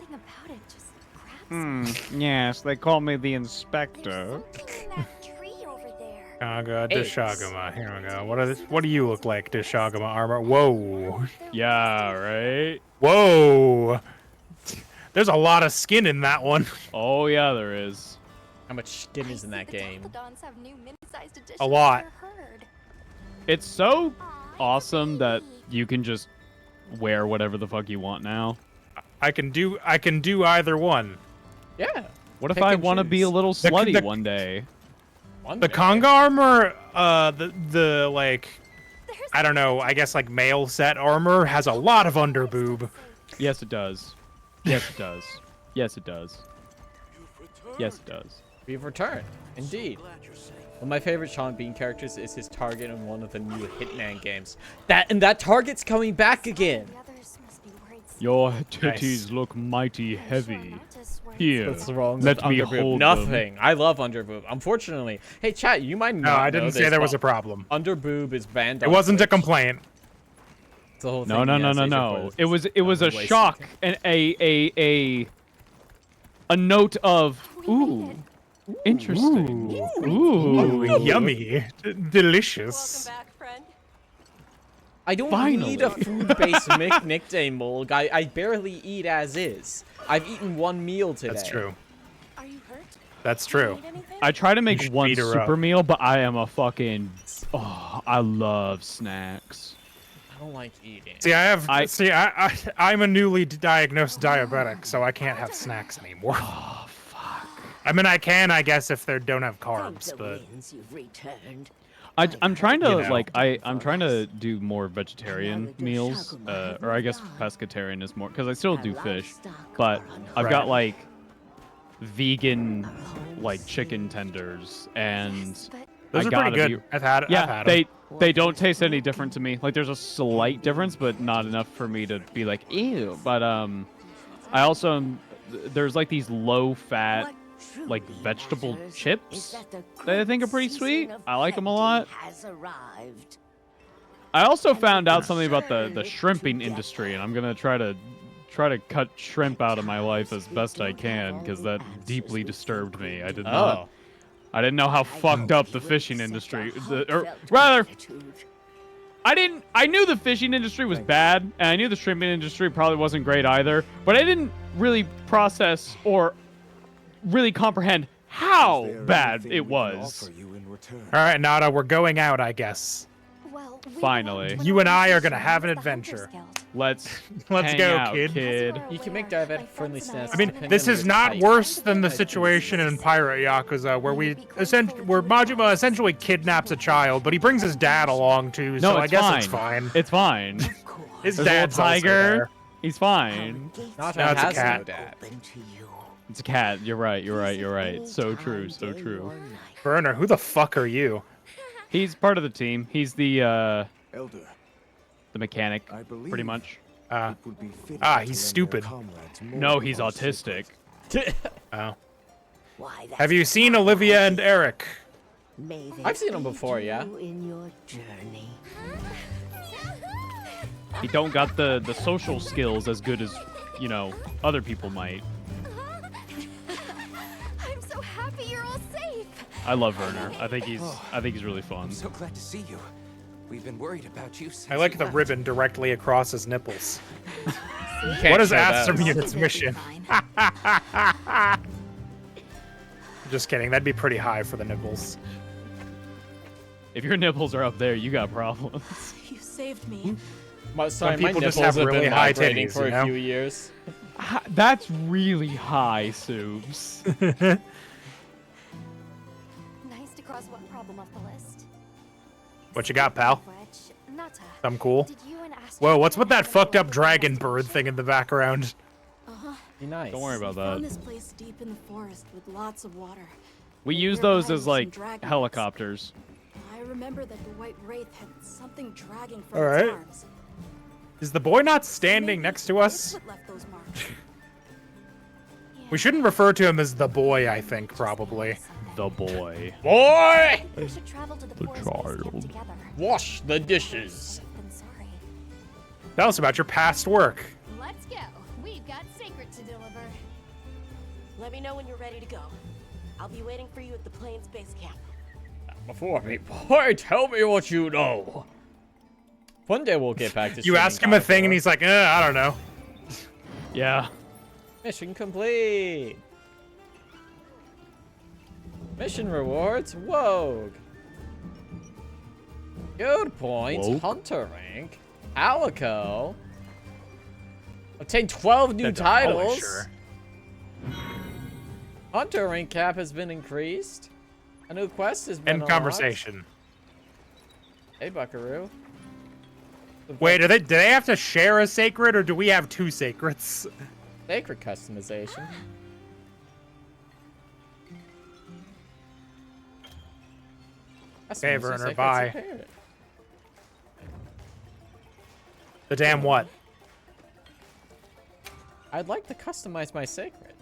about it just grabs me. Yes, they call me the There's inspector. something in that tree over there. Kaga, Apes. Deshagama. Here we go. What do you look like, Deshagama armor? Whoa. Yeah, right? Whoa. There's a lot of skin in that one. Oh, yeah, there is. How much skin is in that game? Pteranodons have new mini-sized editions A lot. of their herd. It's so Aw, awesome that sweet. you can just wear whatever the fuck you want now. I can do either one. Yeah. What if Pick I and want to be a choose. little The- slutty the- one day? One The day. Conga armor, the like, There's I don't know, I guess like male set armor has a lot of underboob. Yes, it does. Yes, it does. Yes, it does. Yes, it does. We've returned. Indeed. One of my favorite Sean Bean characters is his target in one of the new Hitman games. That target's coming back again. The others must be worried sick. Your titties look mighty heavy. Notice where Here, What's wrong let with me underboob? hold Nothing. I love underboob. Unfortunately, hey chat, you might No, not I know didn't say this, there was a but problem. Underboob is banned. It on wasn't a Twitch. complaint. It's the whole No, thing no, you no, gotta no, say no. before It was a wasting shock time. and a note of ooh, interesting. Ooh, Yummy. Delicious. I don't need a food-based nickname mold. I barely eat as is. I've eaten one meal today. That's true. Are you hurt? That's true. Need anything? I try to make should one beat her super up. meal, but I am a fucking. Oh, I love snacks. I don't like eating. See, I'm a newly diagnosed diabetic, so I can't have snacks anymore. Oh fuck. I mean, I can, I guess, if they don't have carbs, but I'm trying to You know. like I'm trying to do more vegetarian meals, or I guess pescatarian is more because I still do fish, but I've got Right. like vegan like chicken tenders and But those I are gotta pretty good. be- I've had yeah I've had 'em. They don't taste any different to me. Like, there's a slight difference, but not enough for me to be like, ew. But I also there's like these low-fat, like vegetable chips that I think are pretty sweet. I like them a lot. I also found out something about the shrimping industry, and I'm gonna try to cut shrimp out of my life as best I can because that deeply disturbed me. I did not. I didn't know how fucked up the fishing industry, or rather, I knew the fishing industry was bad, and I knew the shrimping industry probably wasn't great either, but I didn't really process or really comprehend how bad it was. All right, Nada, we're going out, I guess. Well, Finally. You and I are gonna have an adventure. Let's Let's hang go, out, kid. You can make diabetic friendly snacks. I mean, this is not worse than the situation in Pirate Yakuza where Majima essentially kidnaps a child, but he brings his dad along too, No, so I it's guess fine. it's fine. It's fine. His There's a little dad's also tiger. there. He's fine. Not No, it's a has cat. no dad. It's a cat. You're right. You're right. You're right. So true. So true. Werner, who the fuck are you? He's part of the team. He's the Elder, mechanic, I believe pretty much. it would be fitting Ah, to he's lend stupid. your comrades more No, of he's our autistic. Oh. Have you seen Olivia and Eric? I've seen him before, yeah. He don't got the social skills as good as, you know, other people might. I'm so happy you're all safe. I love Werner. I think he's really fun. I'm so glad to see you. We've been worried about you since I like you the left. ribbon directly across his nipples. Can't What is show that. Astrum Unit's mission? Just kidding. That'd be pretty high for the nipples. If your nipples are up there, you got problems. You saved me. Sorry, my people nipples just have have really been high vibrating titties, for you know? a few years. That's really high, Soups. Nice to cross one problem off the list. What you got, pal? Which, Nata, Something cool? did you and Astrid Whoa, what's with that have fucked up a dragon last bird conversation? thing in the background? Be nice. Don't worry about Found that. this place deep in the forest with lots of water. We And use nearby those were as some like dragons. helicopters. I remember that the white wraith had something dragging from All its right. arms. Is the boy not standing Maybe next to us? it's what left those marks. We shouldn't refer to him as the boy, I think, probably. The boy. Boy, We should travel to the, The forest base camp child. together. wash the dishes. Safe and sorry. Tell us about your past work. Let's go. We've got secret to deliver. Let me know when you're ready to go. I'll be waiting for you at the Plains base camp. Before me, boy, tell me what you know. One day we'll get back to You ask him a thing and he's like, I don't know. Yeah. Mission complete. Mission rewards, Wogue. Good points, Woke? Hunter rank, Alico. Obtain 12 new That's a titles. publisher. Hunter rank cap has been increased. A new quest has been End unlocked. conversation. Hey, Buckaroo. Wait, do they have to share a sacred, or do we have two sacreds? Sacred customization. Okay, Customize your Werner, sacred bye. spirit. The damn what? I'd like to customize my sacred.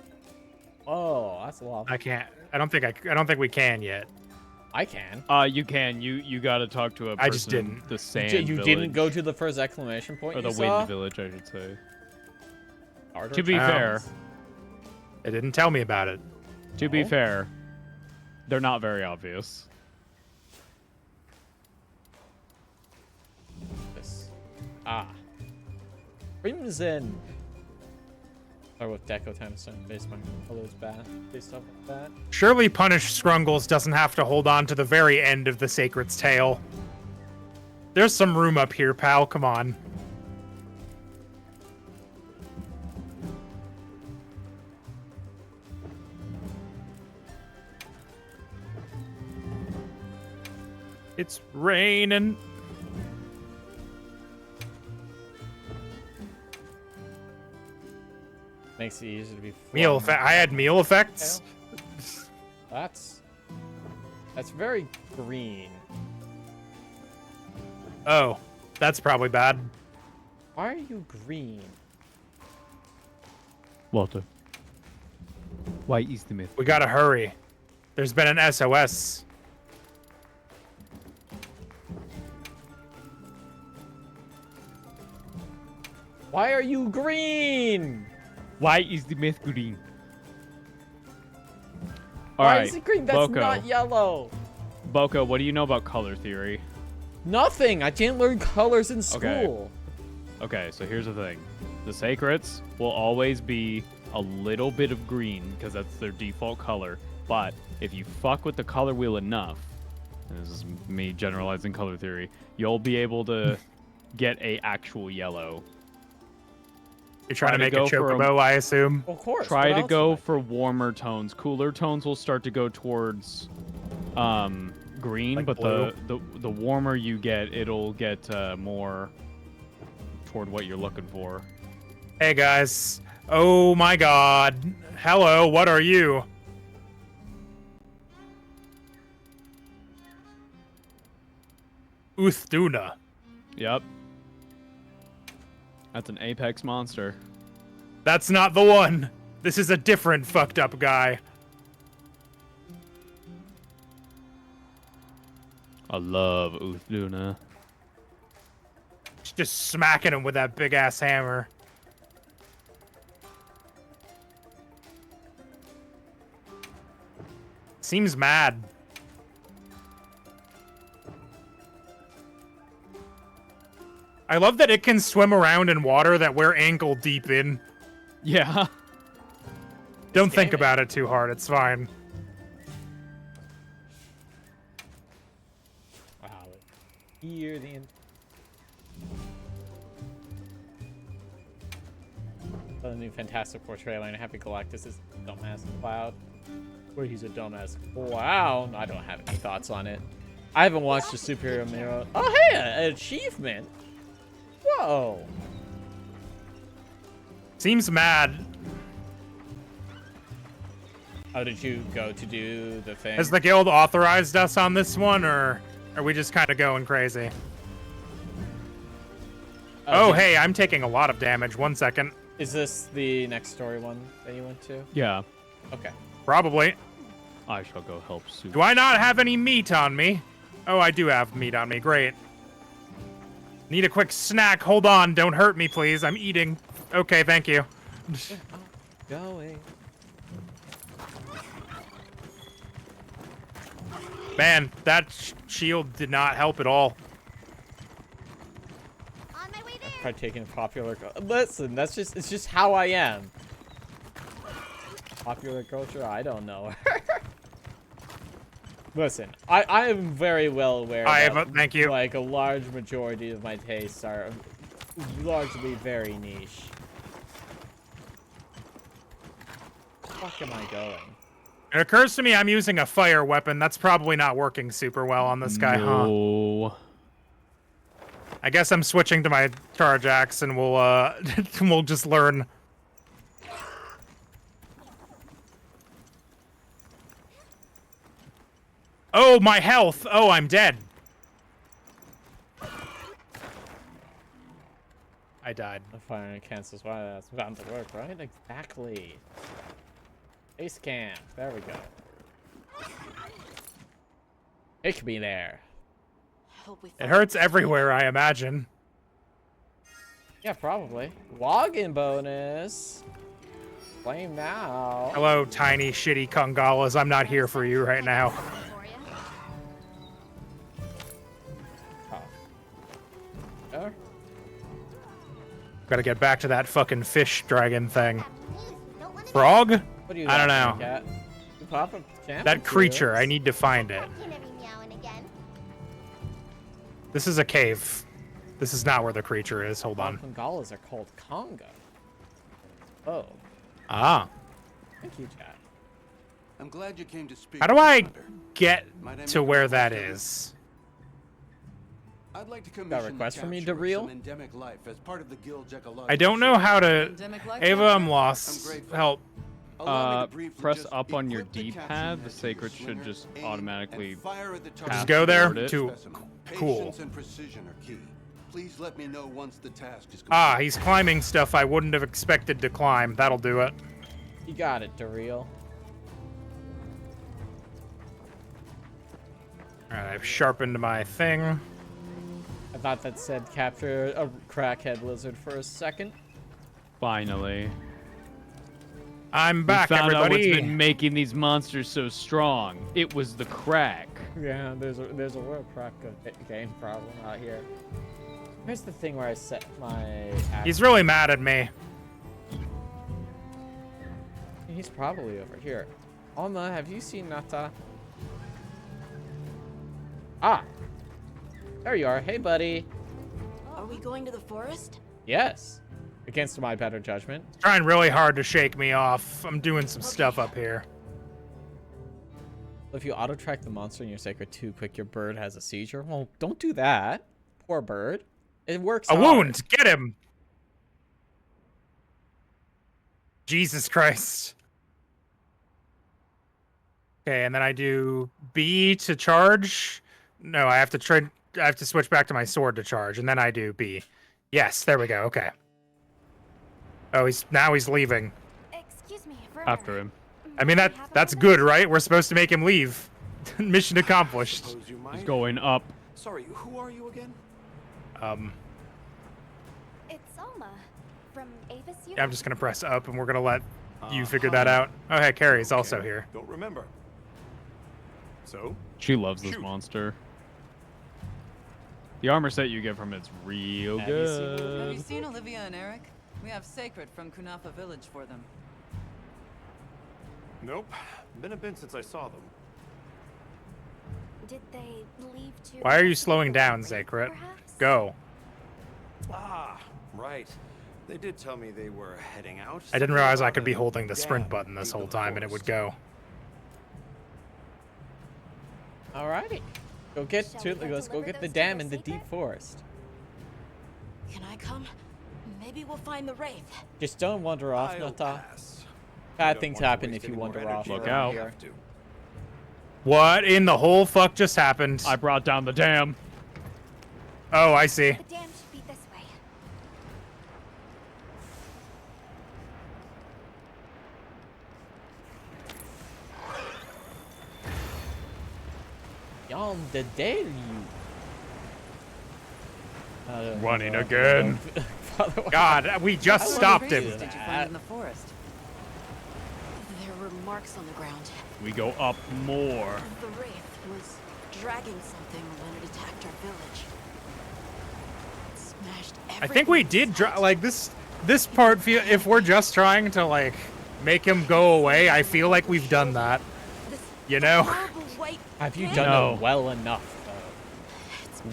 Oh, that's a lot. I can't. I don't think we can yet. I can. You can. You gotta talk to a person. I just didn't. The sand You village. didn't go to the first exclamation point Or the you wind saw? village, I should say. Ardor To be Oh. fair, They didn't tell me about it. to be No? fair, they're not very obvious. This. Ah. Crimson. Or with Deco Times based on colors bad. Based off of that. Surely Punished Scrungles doesn't have to hold on to the very end of the Sacred's tale. There's some room up here, pal. Come on. It's raining. Makes it easier to be Meal flying. effect. I had meal effects. That's very green. Oh, that's probably bad. Why are you green? Walter. Why is the myth? We gotta hurry. There's been an SOS. Why are you green? Why is the myth green? Why Alright, is it green? That's Boco. not yellow. Boco, what do you know about color theory? Nothing. I didn't learn colors in school. Okay, so here's the thing. The Sacrets will always be a little bit of green because that's their default color. But if you fuck with the color wheel enough, and this is me generalizing color theory, you'll be able to get a actual yellow. You're trying to make a go for chocobo, I assume. Of course. Try what to else go would I- for warmer tones. Cooler tones will start to go towards green, Like but blue? the warmer you get, it'll get more toward what you're looking for. Hey guys. Oh my god. Hello, what are you? Uthduna. Yep. That's an apex monster. That's not the one. This is a different fucked up guy. I love Uthduna. Just smacking him with that big ass hammer. Seems mad. I love that it can swim around in water that we're ankle deep in. Yeah. Don't think Damn it. about it too hard. It's fine. Wow. Hear the. The new Fantastic Four trailer and Happy Galactus is dumbass Cloud. Where he's a dumbass clown. I don't have any thoughts on it. I haven't watched the superhero mirror. Oh hey, an achievement. Whoa. Seems mad. How did you go to do the thing? Has the guild authorized us on this one, or are we just kind of going crazy? Oh, did- hey, I'm taking a lot of damage. 1 second. Is this the next story one that you went to? Yeah. Okay. Probably. I shall go help Sue. Do I not have any meat on me? Oh, I do have meat on me. Great. Need a quick snack. Hold on. Don't hurt me, please. I'm eating. Okay, thank you. Going. Man, that shield did not help at all. On my way there. Partaking in popular. Listen, it's just how I am. Popular culture? I don't know. Listen, I am very well aware. Thank you. Like a large majority of my tastes are largely very niche. Where the fuck am I going? It occurs to me I'm using a fire weapon. That's probably not working super well on this guy, huh? No. I guess I'm switching to my charge axe, and we'll we'll just learn. Oh, my health! Oh, I'm dead. I died. The fire and cancels. Why that's bound to work, right? Exactly. Base camp. There we go. It could be there. Hope we It find hurts this everywhere, I imagine. Yeah, probably. Login bonus. Flame now. Hello, tiny, shitty Kongalas. I'm not here for you right now. For ya. There. Gotta get back to that fucking fish dragon thing. Please, don't let him Frog? What do you I don't got, know. Cat? You pop a champ That into creature, this. I need to find it. back in every now and again. This is a cave. This is not where the creature is. Hold on. Bengalas are called Congo. Oh, Ah. thank you, Chat. I'm glad you came to speak. How do I Commander. get Might I to make where a that request? is? I'd like to Got a commission request the from you, capture of Dareel? some endemic life as part of the guild ecological I don't know how to... Endemic life Ava, I'm I'm lost. grateful. Help. Allow me to briefly Press just up on your equip the capture D-pad. The net to sacred your should slinger, just aim, automatically and fire at the pass target. go there toward it. to cool. Patience and precision are key. Please let me know once the task is complete. Ah, he's climbing stuff I wouldn't have expected to climb. That'll do it. You got it, Daryl. Alright, I've sharpened my thing. I thought that said capture a crackhead lizard for a second. Finally. I'm back, we found out what's everybody. been making these monsters so strong. It was the crack. Yeah, there's a real crack game problem out here. Here's the thing where I set my... He's really mad at me. He's probably over here. Alma, have you seen Nata? Ah! There you are. Hey, buddy. Are we going to the forest? Yes. Against my better judgment. Trying really hard to shake me off. I'm doing some stuff up here. If you auto-track the monster in your sacred too quick, your bird has a seizure. Well, don't do that. Poor bird. It works A hard. wound! Get him! Jesus Christ. Okay, and then I do B to charge. No, I have to switch back to my sword to charge, and then I do B. Yes, there we go. Okay. Oh, now he's leaving. Excuse me. After him. I mean that's good, right? We're supposed to make him leave. Mission accomplished. Suppose you might. He's going up. Sorry, who are you again? It's Alma from Avis. I'm just gonna press up, and we're gonna let you figure that out. Oh, hey, Carrie's also Okay, here. Don't remember. So? She loves this Shoot. monster. The armor set you get from it's real Have you seen Have you good. seen Olivia and Eric? We have Sacred from Kunafa Village for them. Nope. Been a bit since I saw them. Did they leave to? Why are you slowing down, Zakrit? Perhaps? Go. Ah, right. They did tell me they were heading out. I didn't realize I could be Something holding the about sprint Dad button this leave whole the time, and it would forest. go. Alrighty. Go get Shall to. we go Let's go deliver get the those to dam the in the deep secret? forest. Can I come? Maybe we'll find the Wraith. Just don't wander off, I'll Nata. pass. I Bad don't things want to happen waste if you any more wander off. energy Look than I out. have to. What in the whole fuck just happened? I brought down the dam. Oh, I see. The dam should be this way. Yonder dare you. Running again. Father, God, we just What stopped creatures him. did you find in the forest? There were marks on the ground. We go up more. The Wraith was dragging something when it attacked our village. It smashed everything. I think we did like this part feel if we're just trying to like make him go away, I feel like we've done that. This You know? horrible white Have you thing. done No. it well enough, though?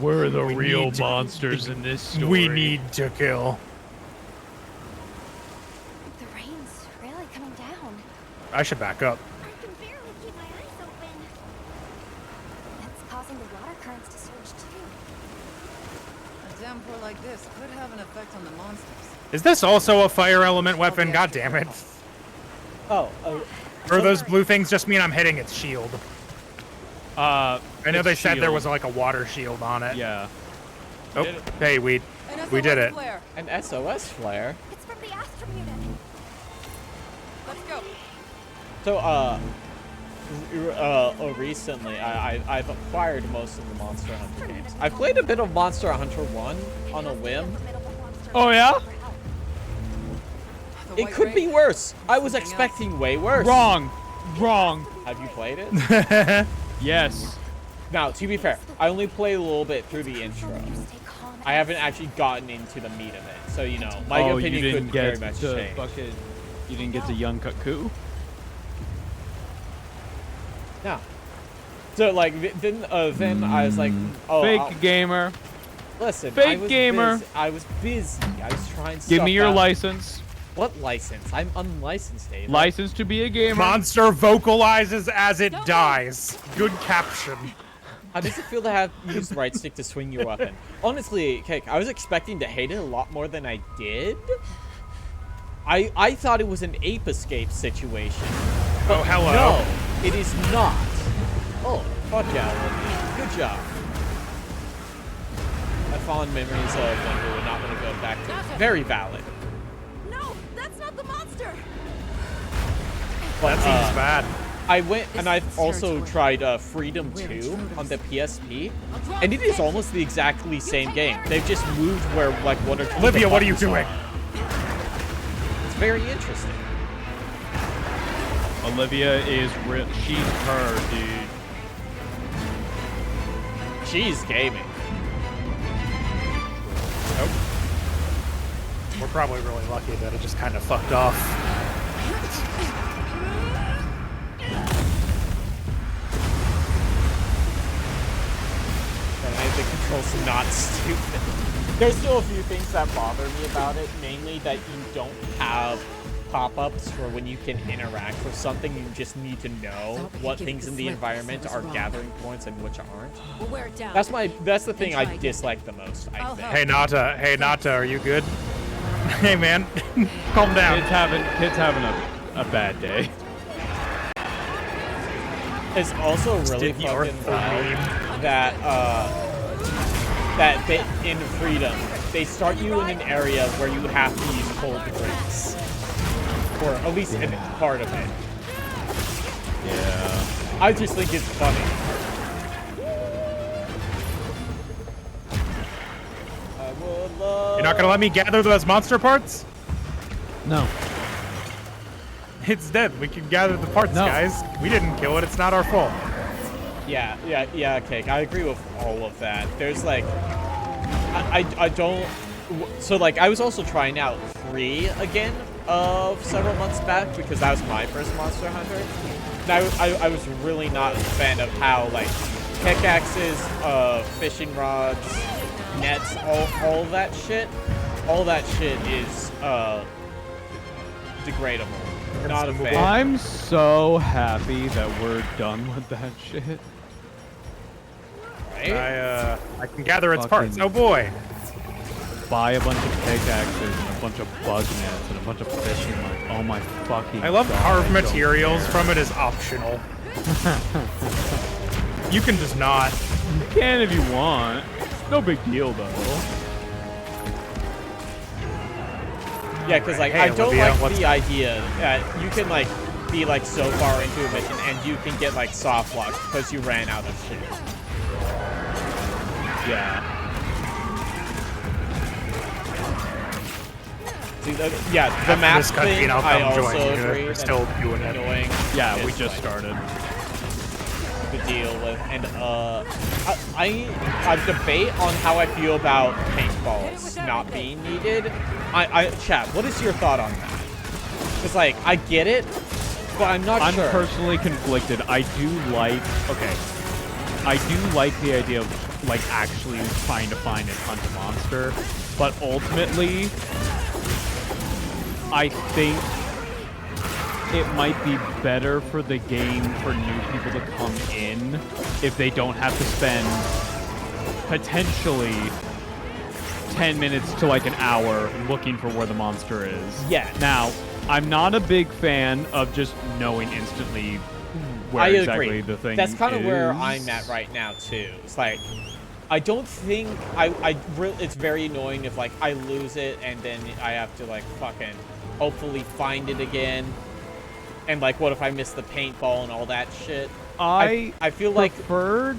We're the We real need to- monsters in this story. We need to kill. The rain's really coming down. I should back up. I can barely keep my eyes open. That's causing the water currents to surge too. A dam pour like this could have an effect on the monsters. Is this also a fire element weapon? God damn it. Oh, Or those blue things just mean I'm hitting its shield. I know its they said there shield. was like a water shield on it. Yeah. Oh, hey, we An did SOS it. Flare. an SOS flare. It's from the Astrum unit. Let's go. So, recently, I've acquired most of the Monster Hunter games. I've played a bit of Monster Hunter 1 on a whim. Oh, yeah? The It White could be Wraith? worse. I was Something expecting way worse. Wrong. Wrong. Have you played it? Yes. Now, to be fair, I only played a little bit through the intro. I haven't actually gotten into the meat of it, so you know, my oh, opinion you didn't could get very much to change. fucking. You didn't get to young Cuckoo. No. So like then I was like, oh, Fake gamer. listen, fake I was gamer. I was busy. I was trying. Give stuff me your out. license. What license? I'm unlicensed, David. License to be a gamer. Monster vocalizes as it dies. Good caption. How does it feel to have use the right stick to swing your weapon? Honestly, Cake, I was expecting to hate it a lot more than I did. I thought it was an ape escape situation. But Oh, hello. no, it is not. Oh, fuck yeah, Olivia. Good job. I have fond memories of when we would not want to go back to. Very valid. No, that's not the monster. But, That seems bad. I went and I've This also territory. tried Freedom 2 on the PSP, and it is almost the exactly same game. They've just moved where like one or two. of the Olivia, what are you buttons doing? It's very interesting. Olivia is real. She's her, dude. She's gaming. Nope. We're probably really lucky that it just kind of fucked off. And the controls are not stupid. There's still a few things that bother me about it, mainly that you don't have pop-ups for when you can interact with something. You just need to know what things in the environment are gathering points and which aren't. We'll wear it down. That's the thing I dislike the most, I think. Hey Nata, are you good? Hey man, calm down. Kids having a bad day. It's also really Sticky or fucking wild that that bit in Freedom, they start you in an area where you have to use cold drinks. Or at least in part of it. Yeah. I just think it's funny. You're not gonna let me gather those monster parts? No. It's dead. We can gather the parts, No. guys. We didn't kill it. It's not our fault. Yeah, Cake. I agree with all of that. There's like, I don't. So like, I was also trying out 3 again several months back because that was my first Monster Hunter. And I was really not a fan of how like pickaxes, fishing rods, nets, all that shit is degradable. Not a fan. I'm so happy that we're done with that shit. Right? I can gather its Fucking- parts. Oh boy. Buy a bunch of pickaxes and a bunch of bug nets and a bunch of fishing lines. Oh my fucking I love God, carved I don't materials care. from it is optional. You can just not. You can if you want. No big deal though. Yeah, because like Hey, I don't Olivia, like what's- the idea that you can like be like so far into a mission and you can get like soft locked because you ran out of shit. Yeah. See, yeah, the After map this cutscene, thing, I'll I come join also you if agree we're that's still doing it. annoying. Yeah, we It's, just like, started. to deal with, and I debate on how I feel about paintballs not being needed. Chat, what is your thought on that? Because like I get it, but I'm not I'm sure. personally conflicted. I do like the idea of like actually trying to find and hunt a monster, but ultimately I think it might be better for the game for new people to come in if they don't have to spend potentially 10 minutes to like an hour looking for where the monster is. Yeah. Now, I'm not a big fan of just knowing instantly where I exactly agree. the thing That's kind of where is. I'm at right now too. It's like I don't think it's very annoying if like I lose it and then I have to like fucking hopefully find it again. And like what if I miss the paintball and all that shit? I feel like preferred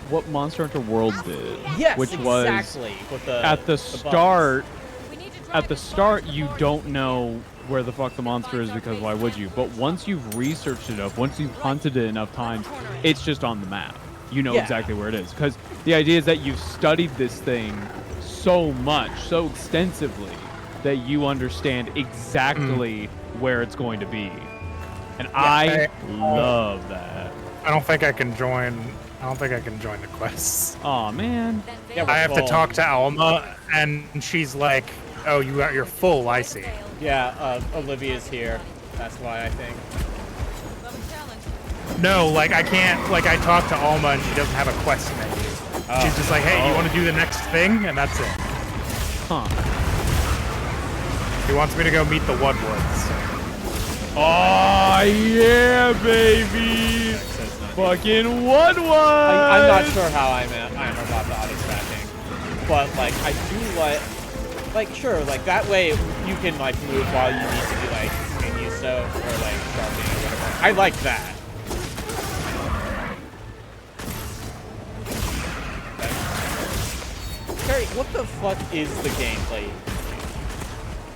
what Monster Hunter World did. Yes, which exactly. was With the at the bugs. start. At the start, you don't know where the fuck the monster is because why would you? But once you've researched it enough, once you've hunted it enough times, it's just on the map. You know Yeah. exactly where it is. Because the idea is that you've studied this thing so much, so extensively, that you understand exactly where it's going to be. And I love that. I don't think I can join the quests. Aw, man. Yeah, I have to well, talk to Alma, and she's like, "Oh, you're full. I see." Yeah, Olivia's here. That's why I think. No, like I can't. Like I talk to Alma, and she doesn't have a quest menu. She's just like, "Hey, you want to do the next thing?" And that's it. Huh. He wants me to go meet the Woodwoods. Oh yeah, baby! Fucking Woodwoods! I'm not sure how I'm about the auto tracking, but like I do like sure, like that way you can like move while you need to do like continue stuff or like jumping or whatever. I like that. Terry, what the fuck is the gameplay?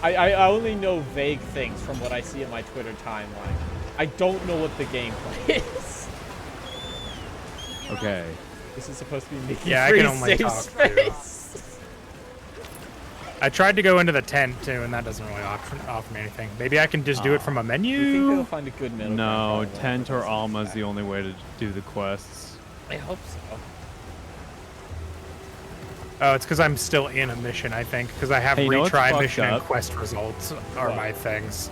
I only know vague things from what I see in my Twitter timeline. I don't know what the gameplay is. Okay. This is supposed to be making Yeah, I free can only safe talk space. I tried to go into the tent too, and that doesn't really offer me anything. Maybe I can just do it from a menu. You think they'll find a good middle No, ground? Tent or Alma is the only way to do the quests. I hope so. Oh, it's because I'm still in a mission, I think, because I have Hey, you know what's retry fucked mission and up? quest results are my things.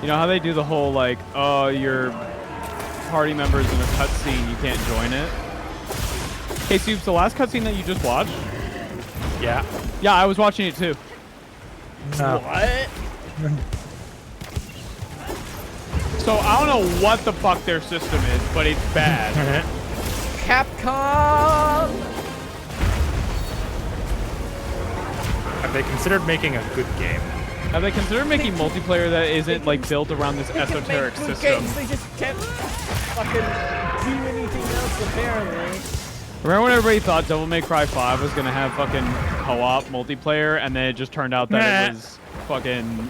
You know how they do the whole, like, oh, your party member's in a cutscene, you can't join it? Hey, Soups, the last cutscene that you just watched? Yeah. Yeah, I was watching it too. What? So, I don't know what the fuck their system is, but it's bad. Capcom! Have they considered making a good game? Have they considered making multiplayer that isn't, like, built around this esoteric Good system? games, they just can't fucking do anything else, apparently. Remember when everybody thought Devil May Cry 5 was gonna have fucking co-op multiplayer, and then it just turned out that it was fucking...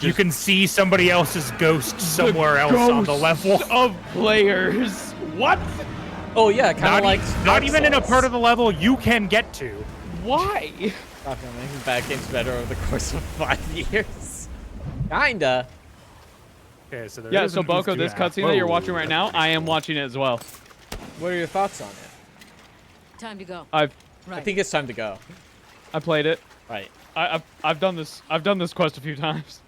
You can see somebody else's ghost somewhere else on the level. Of players. What? Oh yeah, kind of like not even in a part of the level you can get to. Why? Fucking making bad games better over the course of 5 years. Kinda. Okay, so there Yeah, is so an Boco, Easter this egg. cutscene that you're watching right now, I am watching it as well. What are your thoughts on it? Time to go. I think it's time to go. I played it. Right. I've done this. I've done this quest a few times.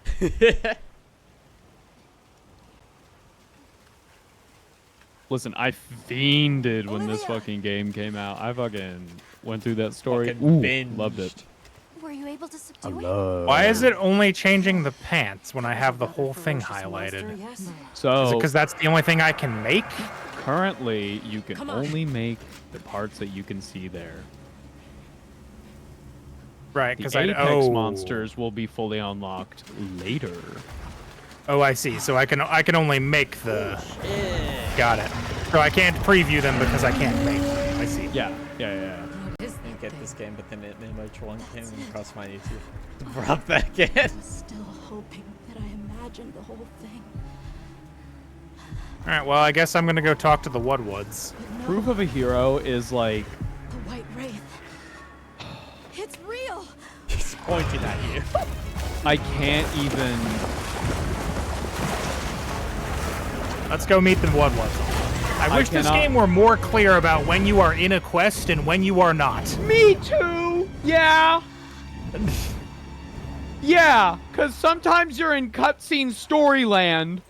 Listen, I fiended when this fucking game came out. I fucking went through that story. Fucking Ooh, binged. loved it. Were you able to subdue it? Why is it only changing the pants when I have the whole thing highlighted? So Is it because that's the only thing I can make? currently, you can only make the parts that you can see there. Right, The because I Apex monsters will be fully unlocked later. Oh, I see. So I can only make the. Got it. So I can't preview them because I can't make them. I see. Yeah. I get this game, but then it much one came across my YouTube. Brought back in. I'm still hoping that I imagined the whole thing. All right. Well, I guess I'm gonna go talk to the Woodwoods. Proof of a hero is like. The White Wraith. It's real. He's pointing at you. I can't even. Let's go meet the Woodwoods. I wish this game were more clear about when you are in a quest and when you are not. Me too. Yeah. Yeah, because sometimes you're in cutscene storyland,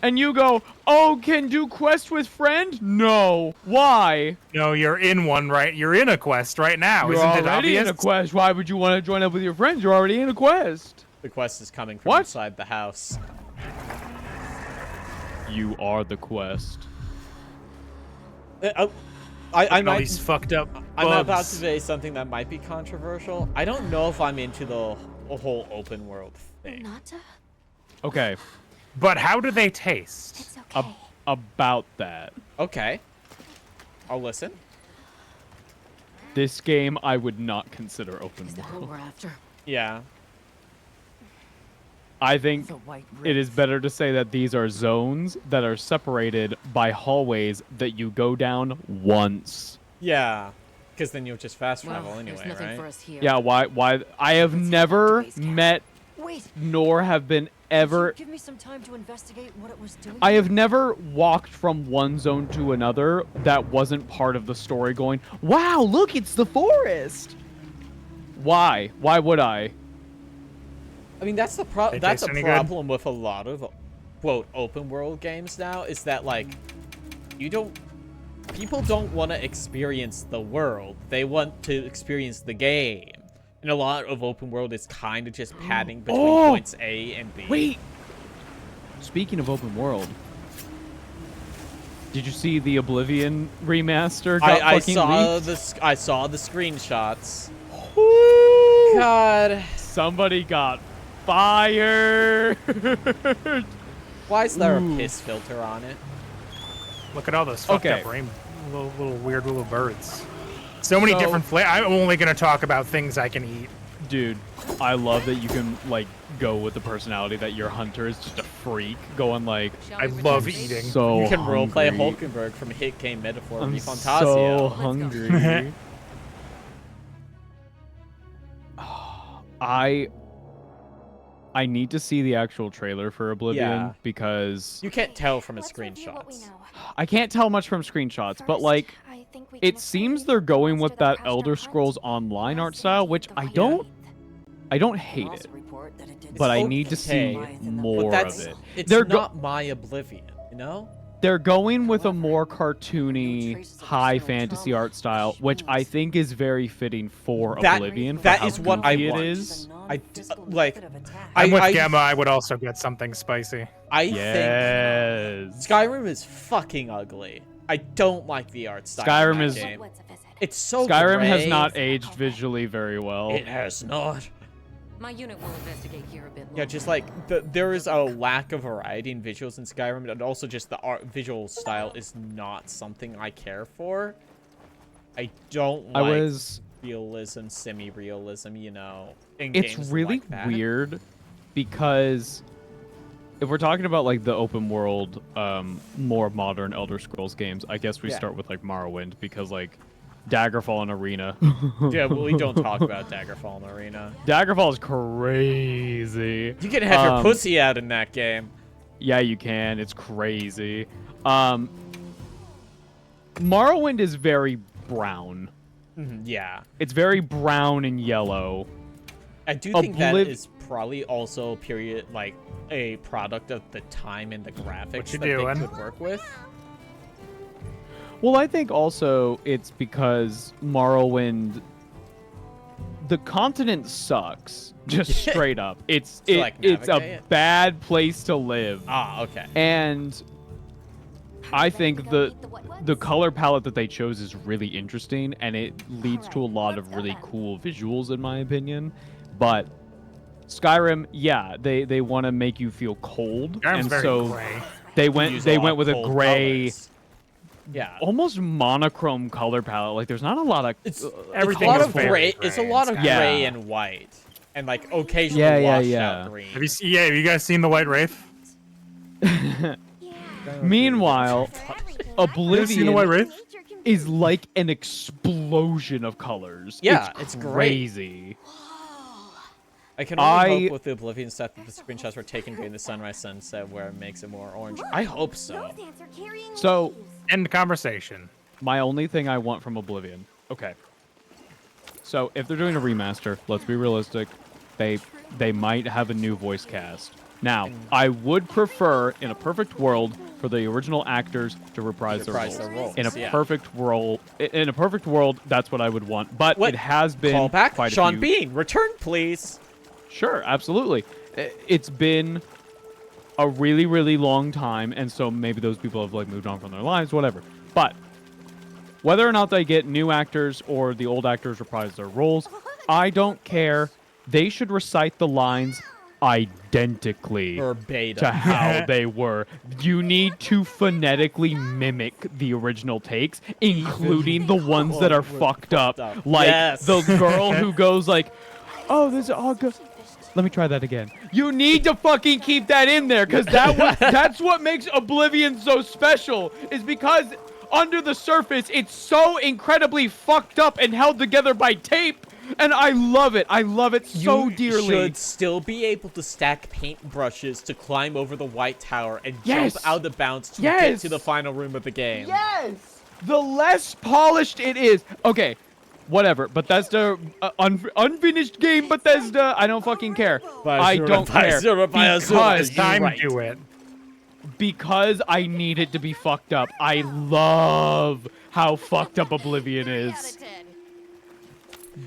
and you go, "Oh, can do quest with friend?" No. Why? No, you're in one, right? You're in a quest right now. You're Isn't it already obvious? in a quest. Why would you want to join up with your friends? You're already in a quest. The quest is coming from inside the house. You are the quest. I'm all these fucked up I'm about to bugs. say something that might be controversial. I don't know if I'm into the whole open world thing. Okay. But how do they taste? It's okay. About that. Okay. I'll listen. This game I would not consider open Is that what world. we're after? Yeah. I think The White it is better to say that these are zones that are separated by hallways that you go down once. Yeah. Because then you'll just fast Well, travel anyway, there's nothing right? for us here. Yeah, why I have never met Wait. nor have been ever Give me some time to investigate what it was doing. I have never walked from one zone to another that wasn't part of the story going, "Wow, look, it's the forest." Why? Why would I? I mean, that's the They that's a taste any good? problem with a lot of quote open world games now is that like people don't want to experience the world. They want to experience the game. And a lot of open world is kind of just padding between Oh! points A and B. Wait. Speaking of open world, did you see the Oblivion remaster? Got I fucking saw leaked? I saw the screenshots. Woo! God, Somebody got fired. why is there Ooh. a piss filter on it? Look at all those fucked Okay. up little weird little birds. So many So- different flavors. I'm only gonna talk about things I can eat. Dude, I love that you can like go with the personality that your hunter is just a freak, going like Shall I we love return? eating. so You can roleplay hungry. Hulkenberg from Hit Game Metaphor I'm Fantasio. so go. hungry. I need to see the actual trailer for Oblivion Yeah. because You can't tell from his Let's review what we screenshots. know. I can't tell much from screenshots, but First, like I think we can it assume seems the they're going with monster that crashed Elder our Scrolls hunt Online art was style, indeed which the I White don't Wraith. hate Also it, report that it did but I okay. need to see But more But that's of it. it's They're not my Oblivion, you know? They're going with a However, more no cartoony, traces of high external fantasy trauma, art style, which I means think is very fitting for That- Oblivion. For that how is what I goofy want. it is. Like, I'm with I- Gemma. I would also get something spicy. I think Yes. Skyrim is fucking ugly. I don't like the art style. Skyrim in that is- game. What's a visit? It's so Skyrim has gray. not aged visually very well. It has not. My unit will investigate here a bit longer. Yeah, just like there is a lack of variety in visuals in Skyrim, and also just the art visual style is not something I care for. I don't like realism, semi-realism, you know. In It's games really like that. weird because if we're talking about like the open world, more modern Elder Scrolls games, I guess we Yeah. start with like Morrowind because like Daggerfall and Arena. Yeah, well, we don't talk about Daggerfall and Arena. Daggerfall is crazy. You can have your pussy out in that game. Yeah, you can. It's crazy. Morrowind is very brown. Yeah. It's very brown and yellow. I do think that Obliv- is probably also like a product of the time and the graphics you that doing? they could work with. Well, I think also it's because Morrowind, the continent sucks, just straight up. It's To, like, it's a navigate it? bad place to live, Ah, okay. and I Ready think to go the meet the what the ones? color palette that they chose is really interesting, and it leads to a Alright, lot let's of go really then. cool visuals, in my opinion. But Skyrim, yeah, they want to make you feel cold, Skyrim's and very so gray. they Use went a lot with of a cold gray. colors. Yeah. Almost monochrome color palette. Like there's not a lot of It's Everything a lot is of very gray. gray It's a in lot of Skyrim. gray Yeah. and white, and like occasionally Yeah, washed yeah. out green. Have you guys seen the White Wraith? Yeah. Meanwhile, For everything, You guys seen the White Oblivion Wraith? nature can is like an explosion of colors. Yeah, it's great. crazy. I can only I- hope with the Oblivion stuff that the screenshots were taken during the sunrise sunset where it makes it more orange. I hope so. Those ants are carrying So- leaves. End conversation. My only thing I want from Oblivion. Okay. So if they're doing a remaster, let's be realistic. They might have a new voice cast. Now, I would prefer, in a perfect world, for the original actors to reprise their Reprise roles. their roles, In a yeah. perfect world, that's what I would want. But What? it has been Call back, quite Sean a few. Bean, return please. Sure, absolutely. It's been a really, really long time, and so maybe those people have like moved on from their lives, whatever. But whether or not they get new actors or the old actors reprise their roles, I don't care. They should recite the lines identically Verbatim. to how they were. You need to phonetically mimic the original takes, including the ones that are fucked up. up. Like Yes. the girl who goes like, "Oh, this is all good." Let me try that again. You need to fucking keep that in there, because that's what makes Oblivion so special, is because under the surface, it's so incredibly fucked up and held together by tape, and I love it. I love it so You dearly. should still be able to stack paintbrushes to climb over the White Tower and Yes. jump out of bounds to Yes. get to the final room of the game. Yes! The less polished it is. Okay, whatever. Bethesda, unfinished game Bethesda, I don't fucking care. I don't care. Because Time to do it. because I need it to be fucked up. I love how fucked up Oblivion is.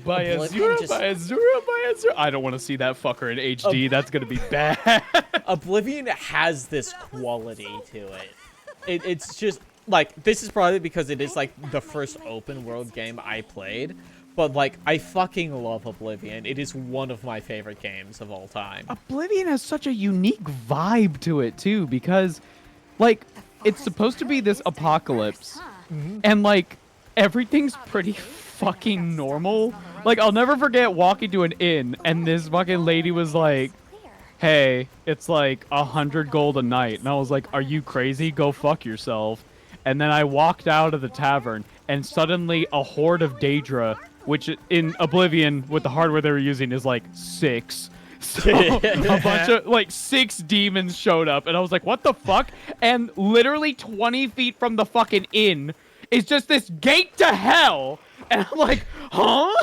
By Oblivion Azura, just- by Azura, by Azura. I don't want to see that fucker in HD. That's gonna be bad. Oblivion has this quality to it. It's just like, this is probably because it is like the first open world game I played, but like I fucking love Oblivion. It is one of my favorite games of all time. Oblivion has such a unique vibe to it too, because like it's supposed to be this apocalypse, and like everything's pretty fucking normal. Like I'll never forget walking to an inn, and this fucking lady was like, hey, it's like 100 gold a night. And I was like, are you crazy? Go fuck yourself. And then I walked out of the tavern, and suddenly a horde of Daedra, which in Oblivion, with the hardware they were using, is like 6. So a bunch of, like, 6 demons showed up, and I was like, what the fuck? And literally 20 feet from the fucking inn is just this gate to hell. And I'm like, huh?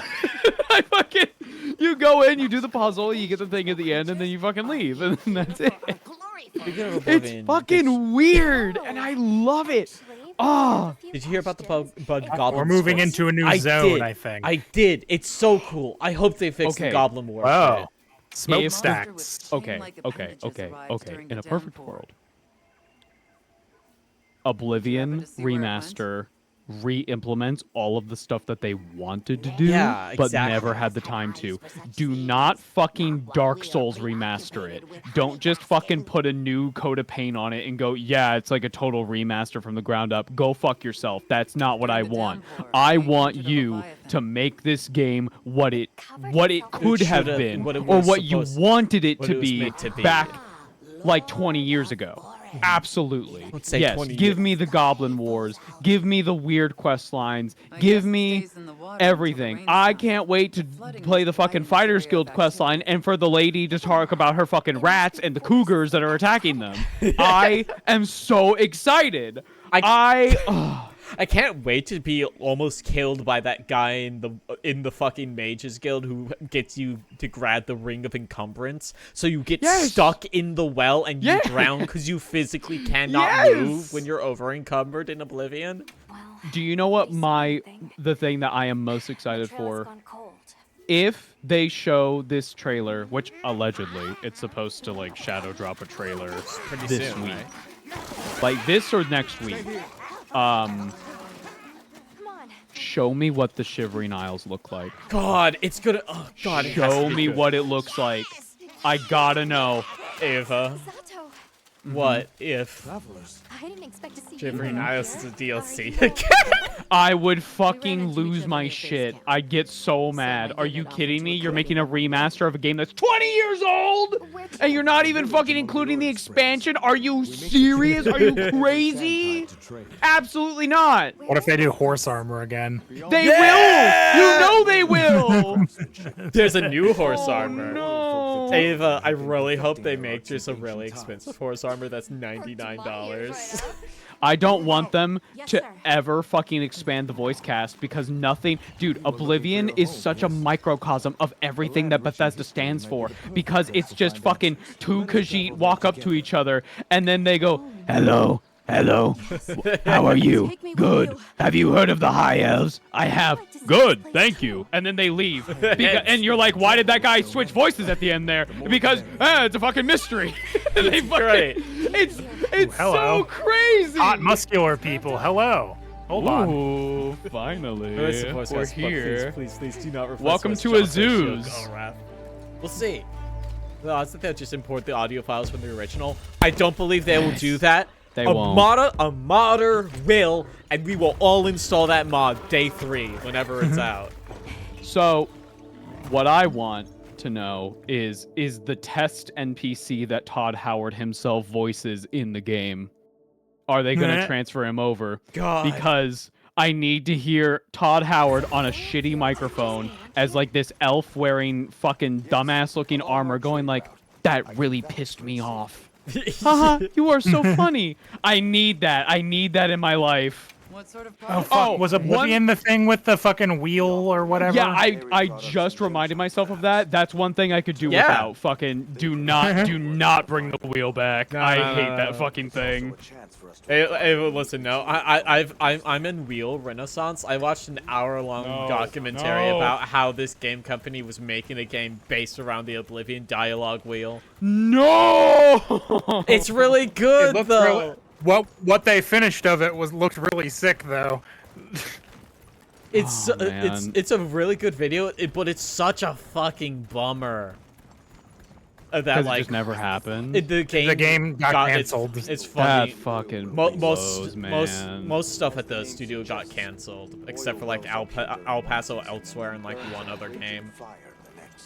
I fucking, you go in, you do the puzzle, you get the thing at the end, and then you fucking leave, and then that's it. Speaking of It's Oblivion, fucking weird, and I love it. Oh, did you hear about the bug Goblin We're moving Wars? into a new zone, I think. I did. It's so cool. I hope they fix the Okay. Goblin Wars. Whoa. shit. Smokestacks. okay. In a perfect world, Oblivion Remaster re-implements all of the stuff that they wanted to do, Yeah, but exactly. never had the time to. Do not fucking Dark Souls remaster it. Don't just fucking put a new coat of paint on it and go, yeah, it's like a total remaster from the ground up. Go fuck yourself. That's not what I want. I want you to make this game what it could have should've- been, what it or was what you supposed- wanted it what to it was be meant to be. back like 20 years ago. Absolutely. Let's say yes, 20 give years. me the Goblin Wars. Give me the weird quest lines. Give me everything. I can't wait to play the fucking Fighters Guild quest line and for the lady to talk about her fucking rats and the cougars that are attacking them. I am so excited. I can't wait to be almost killed by that guy in the fucking Mages Guild who gets you to grab the Ring of Encumbrance, so you get stuck in the well and you drown because you physically cannot move when you're over encumbered in Oblivion. Do you know what the thing that I am most excited for? If they show this trailer, which allegedly it's supposed to like shadow drop a trailer Pretty this soon, week, right? like this or next week, show me what the Shivering Isles look like. God, it's gonna. Oh God, it has Show to be me good. what it looks like. I gotta know. Ava. Mm-hmm. What if I didn't expect to see Shivering you Isles is here. a DLC Are you again? I would fucking lose my shit. I'd get so mad. Are you kidding me? You're making a remaster of a game that's 20 years old? And you're not even fucking including the expansion? Are you serious? Are you crazy? Absolutely not. What if they do horse armor again? They will! You know they will! There's a new horse armor. No. Ava, I really hope they make just a really expensive horse armor that's $99. I don't want them to ever fucking expand the voice cast because nothing... Dude, Oblivion is such a microcosm of everything that Bethesda stands for because it's just fucking two Khajiit walk up to each other and then they go, hello, hello, how are you? Good. Have you heard of the High Elves? I have. Good, thank you. And then they leave. And you're like, why did that guy switch voices at the end there? Because, it's a fucking mystery. They fucking, great. It's hello. so crazy. Hot muscular people, hello. Hold on. Ooh, finally. We're here. Please do not replace Welcome voice to chocolate Azoos. shows. Oh, Raph. We'll see. The odds that they'll just import the audio files from the original. I don't believe they will do that. They a won't. A modder will, and we will all install that mod day 3 whenever it's out. So, what I want to know is the test NPC that Todd Howard himself voices in the game, are they going to transfer him over? God. Because I need to hear Todd Howard on a shitty microphone as like this elf wearing fucking dumbass looking armor going like, that really pissed me off. Haha, you are so funny. I need that. I need that in my life. What sort of Oh, problem? fuck. Was Oblivion the thing with the fucking wheel or whatever? Yeah, I just reminded myself of that. That's one thing I could do Yeah. without. Fucking do not bring the wheel back. I hate that fucking thing. Hey, listen, no, I'm in Wheel Renaissance. I watched an hour-long documentary about how this game company was making a game based around the Oblivion dialogue wheel. No! It's really good, though. What they finished of it looked really sick though. It's man. it's a really good video, but it's such a fucking bummer. That It just never happened. the game got canceled. It's funny. That fucking blows, man. Most stuff at the studio got canceled, except for like El Paso Elsewhere and like one other game.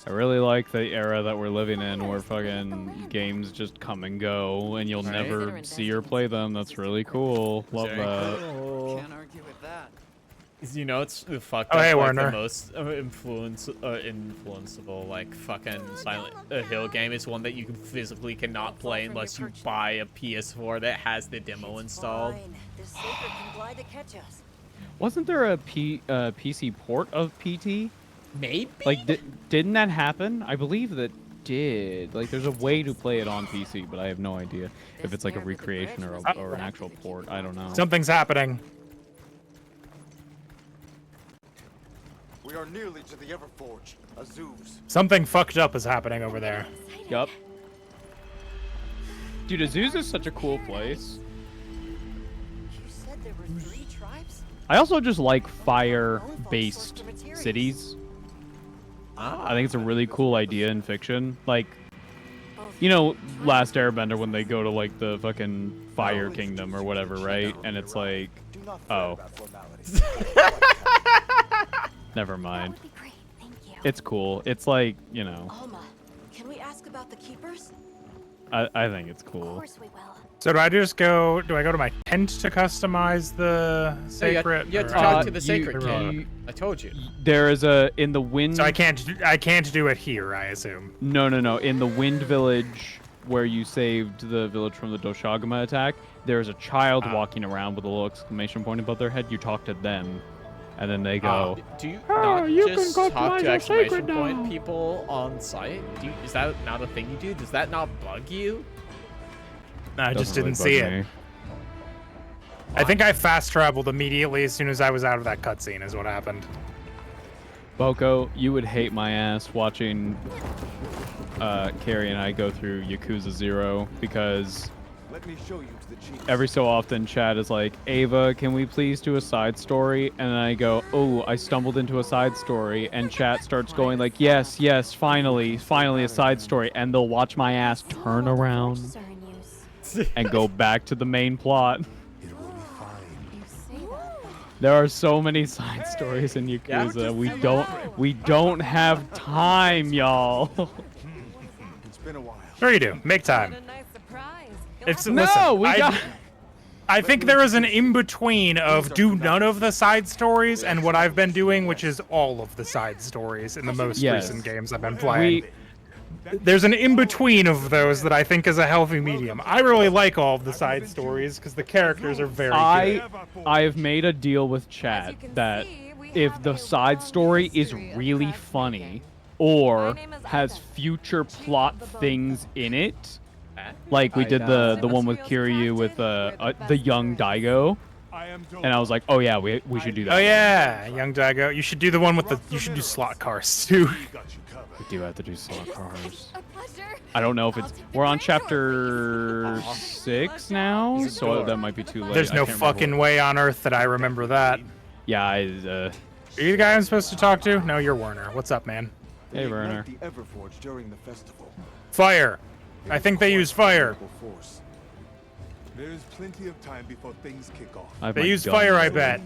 I really like the era that we're living in, where fucking games just come and go, and you'll never see or play them. That's really cool. Love that. Can't argue with that. You know, it's fucked Oh, up. hey, Like Werner. the most influenceable like fucking Silent Hill game is one that you physically cannot play unless you buy a PS4 that has the demo installed. Fine. The Saker can glide to catch us. Wasn't there a PC port of PT? Maybe. Like, didn't that happen? I believe that did. Like, there's a way to play it on PC, but I have no idea if it's like a recreation or an actual port. I don't know. Something's happening. We are nearly to the Everforge, Azuz. Something fucked up is happening over there. Yup. Dude, Azuz is such a cool place. You said there were 3 tribes? I also just like fire-based cities. I think it's a really cool idea in fiction. Like, you know, Last Airbender when they go to like the fucking Fire Kingdom or whatever, right? And it's like, oh, never mind. That would be great. Thank you. It's cool. It's like, you know, Alma, can we ask about the keepers? I think it's Of cool. course we will. So do I go to my tent to customize the sacred? You have to or- talk to the you- sacred you- king. I told you. There is a in the wind. So I can't do it here, I assume. No. In the Wind Village, where you saved the village from the Doshagama attack, there's a child walking around with a little exclamation point above their head. You talk to them, and then they go, Do you "Oh, not you just can talk customize to your exclamation sacred point now." people on site? Is that not a thing you do? Does that not bug you? I just "Doesn't didn't really see bug it. me." I think I fast traveled immediately as soon as I was out of that cutscene. Is what happened. Boco, you would hate my ass watching Carrie and I go through Yakuza 0 because Let me show you to the chief. every so often Chad is like, Ava, can we please do a side story? And then I go, oh, I stumbled into a side story. And chat starts going like, yes, finally a side story. And they'll watch my ass turn around Torches are in use. and go back to the main plot. You say that. There are so many side stories in Yakuza. We don't have time, y'all. It's been a while. Sure you do. Make time. What a nice surprise. It's No, listen, we got. I think there is an in-between of do none of the side stories and what I've been doing, which is all of the side stories in the most Yes. recent games I've been playing. There's an in-between of those that I think is a healthy medium. I really like all of the side stories because the characters are very good. I have made a deal with chat that if the side story is really funny or has future plot things in it, like we did the one with Kiryu with the young Daigo, and I was like, oh yeah, we should do that. Oh yeah, young Daigo. You should do the one with the. You should do slot cars too. We do have to do slot cars. A pleasure. I don't know if it's. We're on chapter 6 now, so that might be too late. There's I no can't remember fucking way on earth that I remember that. Yeah, Are you the guy I'm supposed to talk to? No, you're Werner. What's up, man? Hey, Werner. The Everforge during the festival. Fire. I think they use fire. Force. There is plenty of time before things kick off. I have They my use gun. fire, I bet.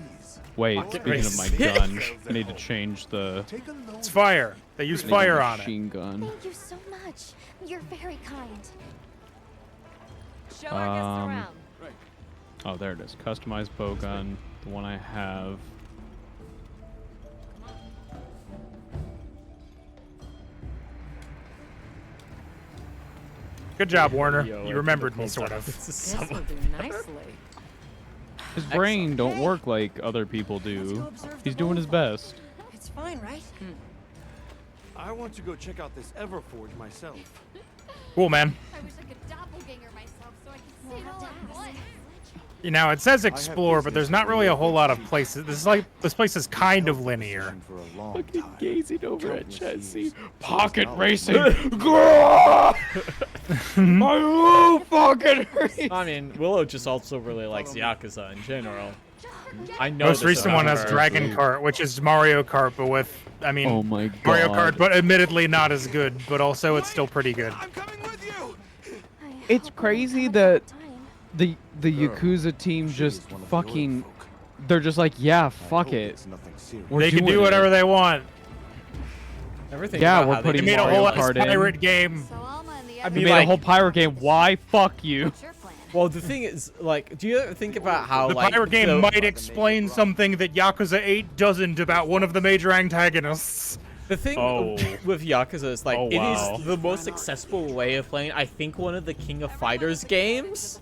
Wait, Get speaking of my ready. gun, I need to change the Take a load. It's fire. They use fire on it. machine gun. Thank you so much. You're very kind. Show our guests Um, around. Oh, there it is. Customized bow gun, the one I have. Good job, Warner. Yo, You I remembered think me, the sort whole of. time- This is This so will do nicely. His brain don't work like other people do. He's doing his best. It's fine, right? I want to go check out this Everforge myself. Cool, man. I wish I could doppelganger myself so I could see it all at once. You know, it says explore, but there's not really a whole lot of places. This place is kind of linear. For a long Fucking time. gazing over at Countless Chelsea. years. Pocket There's racing. no- My little fucking race. I mean, Willow just also really likes Yakuza in general. I know Most this recent one about has her. Dragon Kart, which is Mario Kart, but with, I mean, Oh my god. Mario Kart, but admittedly not as good, but also it's still pretty good. I'm coming with you. It's crazy that the Yakuza team just She's one of the fucking. old folk. They're just like, yeah, I fuck hope it. it's nothing serious. We're They can doing do whatever it. they want. Everything Yeah, about we're how putting They made a Mario whole ass Kart in. pirate game. So Alma and the I other We mean, made like- a whole pirate game. Why? Fuck you. What's your plan? Well, the thing is, like, do you ever think about how, The like, pirate game the- might explain something that Yakuza 8 doesn't about one of the major antagonists. The thing Oh. with Yakuza is, like, Oh, it wow. is the most accessible way of playing, I think, one of the King of Fighters games.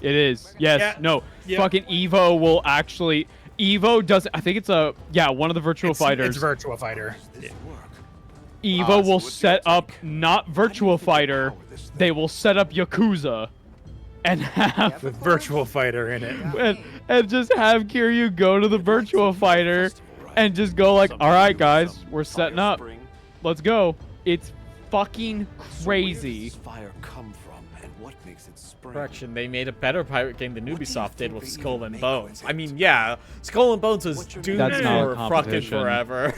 It is. Yes. Yeah. No. Yeah. Fucking Evo will actually. Evo does. I think it's a. Yeah, one of the virtual fighters. It's Virtua Fighter. This work. Evo will so what's set your up take? not Virtua Fighter. They will set up Yakuza, and have With Virtual Fighter in it. and just have Kiryu go to the Virtua Fighter, and just go like, all right, guys, we're setting up. Let's go. It's fucking crazy. Fire come from, and what makes it spring? Correction, they made a better pirate game than What do you Ubisoft did think with they Skull even and make Bones. with I mean, yeah, Skull and Bones was What's your doomed That's not a for fucking competition. forever.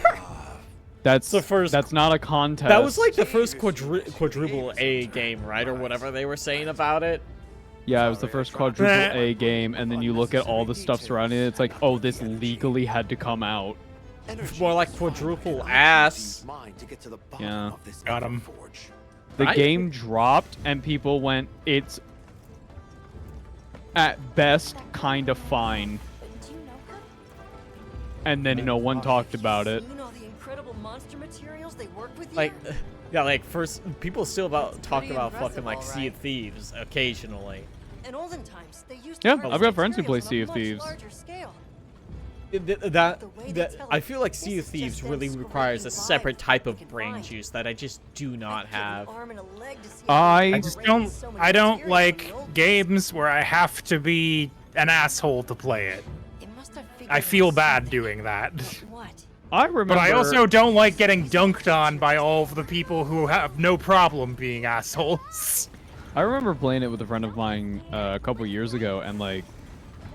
That's the first- That's not a contest. That was like the first quadruple A game, right, or whatever they were saying about it. Yeah, it was the first quadruple A game, and then you look at all the stuff surrounding it. It's like, oh, this legally had to come out. It's more like quadruple ass. Yeah. Got 'em. The Right? game dropped, and people went, it's at best kind of fine, Do you know her? and then no one talked about it. You know the incredible monster materials they work with Like, here? yeah, like first people still talk pretty about impressive, fucking like all Sea of right. Thieves occasionally. In olden times, they used Yeah, harvest I've got friends who play materials Sea on of a much Thieves. larger scale. That I feel like Sea of Thieves really requires a separate type of brain juice that I just do not have. I just don't. I don't like games where I have to be an asshole to play it. I feel bad doing that. What? I remember. But I also don't like getting dunked on by all of the people who have no problem being assholes. I remember playing it with a friend of mine a couple years ago, and like,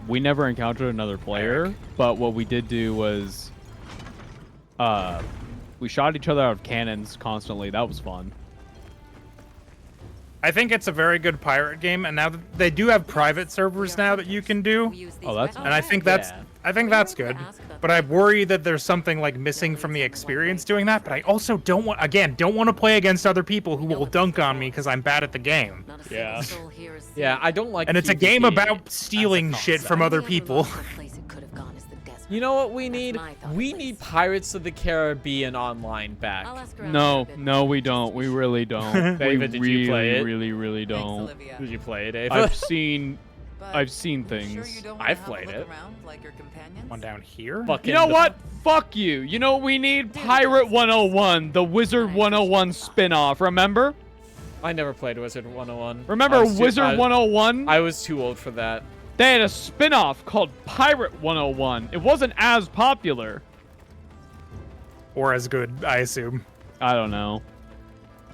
we never encountered another player. But what we did do was, we shot each other out of cannons constantly. That was fun. I think it's a very good pirate game, and now that they do have private servers now that you can do, Oh, that's and I think that's Yeah. I think that's good. But I worry that there's something like missing from the experience doing that. But I also don't want to play against other people who will dunk on me because I'm bad at the game. Yeah. Yeah, I don't like. And it's a game PvP. about stealing shit from other people. You know what we need? We need Pirates of the Caribbean online back. No, we don't. We really don't. David, we did you play it? really Thanks, don't. Olivia. Did you play it, Dave? I've seen But I've seen Sure things. you don't I've wanna have a played look it. around like your companions? One down here. Fucking You know the- what? Fuck you. You know what we need? Pirate 101, the Wizard 101 spin-off. Remember? I never played Wizard 101. Remember I was too- Wizard I- 101? I was too old for that. They had a spin-off called Pirate 101. It wasn't as popular. Or as good, I assume. I don't know.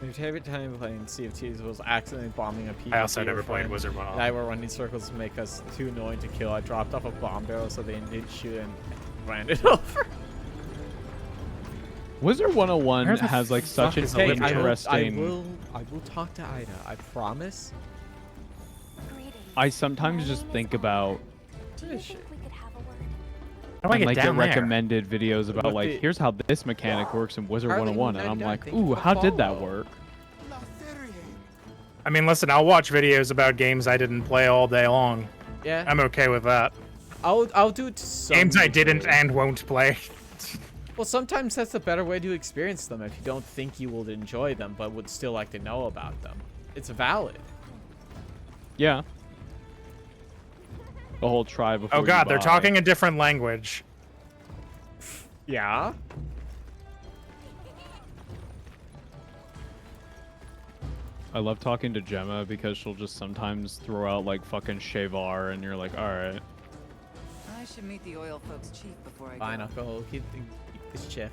My favorite time playing Sea of Thieves was accidentally bombing a PvP. I also never with played friends, Wizard and 101. I were running circles to make us too annoying to kill. I dropped off a bomb barrel so they didn't shoot and ran it over. Wizard 101 Where the has like such fuck an is Olivia? interesting. I will talk to Ida. I promise. I sometimes just think about Do you think we could have a word? How do I and get like get down there? recommended videos about With like the- here's how this mechanic works in Wizard Harley 101, and I'm 99, like, thank you ooh, for how did that follow. work? I mean, listen, I'll watch videos about games I didn't play all day long. Yeah. I'm okay with that. I'll do it to some Games I didn't degree. and won't play. Well, sometimes that's a better way to experience them if you don't think you will enjoy them, but would still like to know about them. It's valid. Yeah. the whole tribe before Oh you god, they're buy. talking a different language. Yeah. I love talking to Gemma because she'll just sometimes throw out like fucking Shavar, and you're like, all right. I should meet the oil folks chief before I Fine, go. I'll go keep this chef.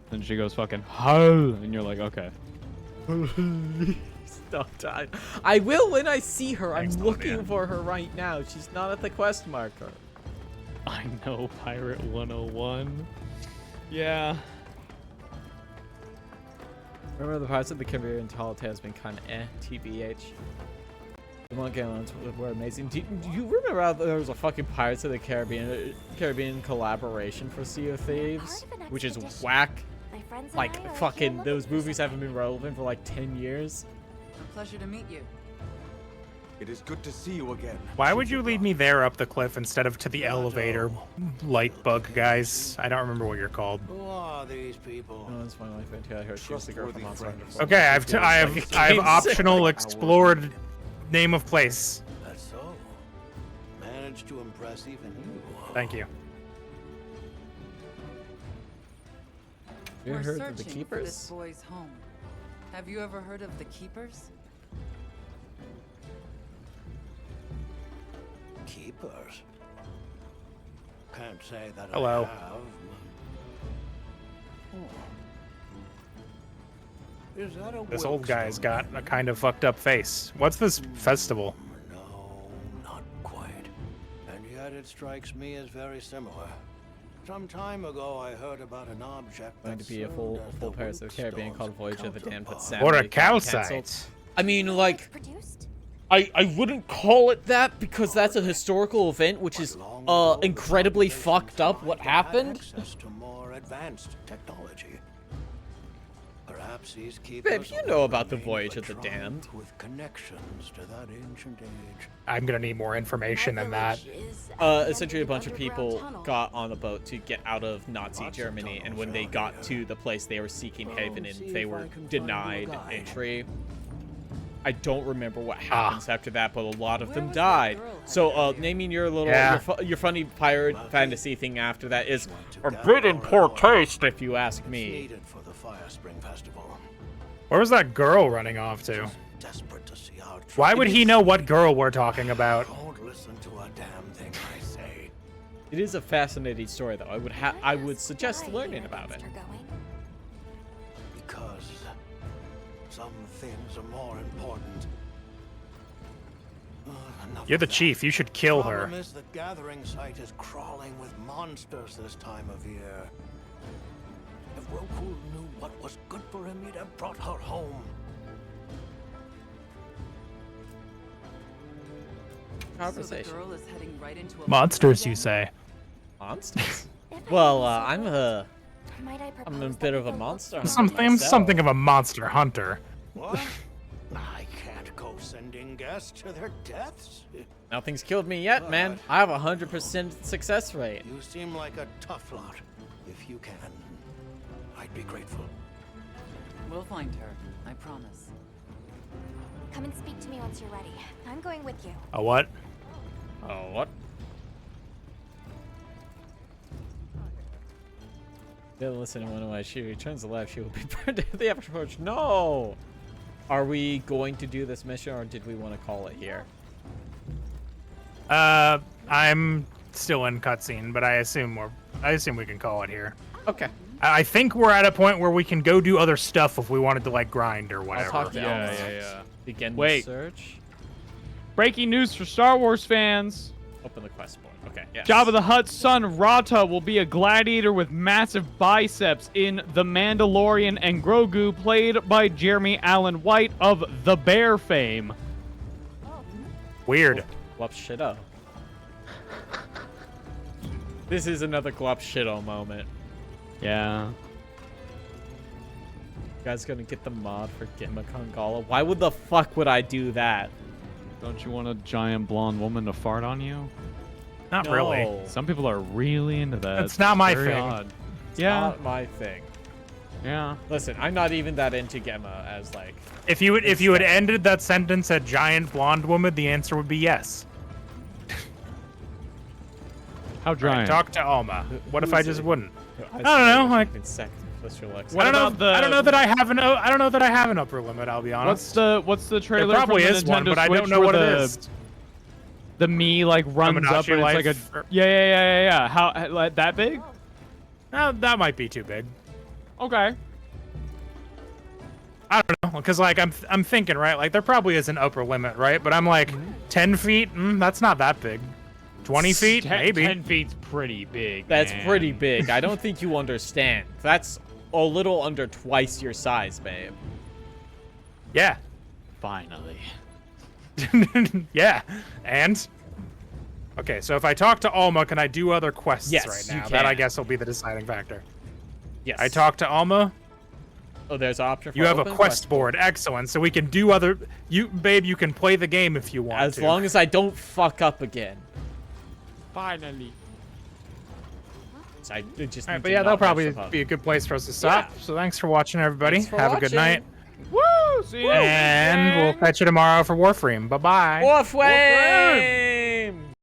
Then she goes fucking ho, and you're like, okay. Stop time. I will when I see her. Thanks, I'm looking Olivia. for her right now. She's not at the quest marker. I know, Pirate 101. Yeah. Remember the parts of the Caribbean Tall Tale has been kind of TBH. The one gallons were amazing. Do you remember how there was a fucking Pirates of the Caribbean collaboration for Sea of Thieves? part of an Which is expedition. whack. My friends and I Like, are here fucking, looking those for movies haven't something. been relevant for like 10 years. A pleasure to meet you. It is good to see you again. Why would you lead me there up the cliff instead of to the elevator light bug guys? I don't remember what you're called. Who are these people? Oh, that's my wife. I heard she was the girl from Monster Hunter. Okay, I have optional explored name of place. That's so. Managed to impress even you. Thank you. You We're heard searching of the for this Keepers? boy's home. Have you ever heard of the Keepers? Keepers. Can't say that Hello. I have. Oh. Is that a This old guy's Wilkstone? got a kind of fucked up face. What's this festival? No, not quite. And yet it strikes me as very similar. Some time ago, I heard about an object Going that to be a served as full the Pirates of the Caribbean Wilkstone's called Voyage of the Damned, but counterpart. sadly What a got cow cancelled. site. I mean, like, Produced? I wouldn't call it that because that's a historical event, which is Long ago, the incredibly population fucked up. What tried to have happened? access to more advanced technology. Perhaps these keepers Babe, you know will about the remain Voyage of the betrothed Damned. with connections to that ancient age. I'm gonna need more information My than that. village is at the end Essentially, a the bunch of people underground tunnel. got on a boat to get out of Nazi Lots of Germany, and tunnels when they around got here. to the place they were seeking Oh, haven see in, they if I were can find denied you a guide. entry. I don't remember what Ah. happens after that, but a lot of Where them was that died. girl So, hiding here? naming your little, Yeah. your funny pirate Lucky. fantasy thing after that is To a gather bit in our poor oil. taste, if you ask It's me. needed for the Fire Spring Festival. Where was that girl running off to? Just desperate to see our Why tribe- would he know what girl we're talking about? Don't listen to a damn thing I say. It is a fascinating story, though. I would Ask suggest why learning you're about it. against her going. Because some things are more important. Enough You're of the that. chief. You should kill her. Problem is the gathering site is crawling with monsters this time of year. If Roku knew what was good for him, he'd have brought her home. Conversation. So the girl is heading right into a Monsters, you again? say? Monsters? If I Well, may I'm so a... might I I'm propose a that bit we of a go monster look for hunter. I'm myself. something of a monster hunter. What? I can't go sending guests to their deaths. Nothing's killed me yet, man. I have a 100% success rate. You seem like a tough lot. If you can, I'd be grateful. We'll find her. I promise. Come and speak to me once you're ready. I'm going with you. A what? Oh, what? Didn't listen to one of my she returns alive, she will be burned at the approach. No! Are we going to do this mission, or did we want to call it here? I'm still in cutscene, but I assume we can call it here. Okay. I think we're at a point where we can go do other stuff if we wanted to like grind or whatever. I'll talk to Yeah, Elvis. yeah. Begin the Wait. search. Breaking news for Star Wars fans. Open the quest board. Okay, yes. Jabba the Hutt's son Rata will be a gladiator with massive biceps in The Mandalorian, and Grogu, played by Jeremy Allen White of The Bear fame. Weird. Glop shitto. This is another glop shitto moment. Yeah. You guys gonna get the mod for Gitma Kongala? Why would the fuck would I do that? Don't you want a giant blonde woman to fart on you? Not No. really. Some people are really into that. It's not my very thing. Odd. It's Yeah. not my thing. Yeah. Listen, I'm not even that into Gemma as like. If you had ended that sentence at giant blonde woman, the answer would be yes. How Right, giant? talk to Alma. What if I just wouldn't? I don't know, like- insect. What's your Lex? What I don't about know. the- I don't know that I have an. I don't know that I have an upper limit. I'll be honest. What's the trailer? There probably from the is one, Nintendo but I don't Switch know where what it the- is. The me like runs up Tomodachi and it's like a life, or- yeah. How like that big? That might be too big. Okay. I don't know, because like I'm thinking, right? Like there probably is an upper limit, right? But I'm like, 10 feet. That's not that big. 20 feet, maybe. 10 feet's pretty big. That's man. pretty big. I don't think you understand. That's a little under twice your size, babe. Yeah. Finally. Yeah. And. Okay, so if I talk to Alma, can I do other quests Yes, right you now? That I can. guess will be the deciding factor. Yes. I talk to Alma. Oh, there's an option for You have a open quest board. Excellent. So we can do other. Babe, you can play the game if you want As to. long as I don't fuck up again. Finally. So I just All right, need but to yeah, not that'll probably mess up. be a good place for us to stop. Yeah. So thanks for watching, everybody. Thanks for Have a good watching. night. Woo! See you. And we'll catch you tomorrow for Warframe. Bye-bye. Warframe!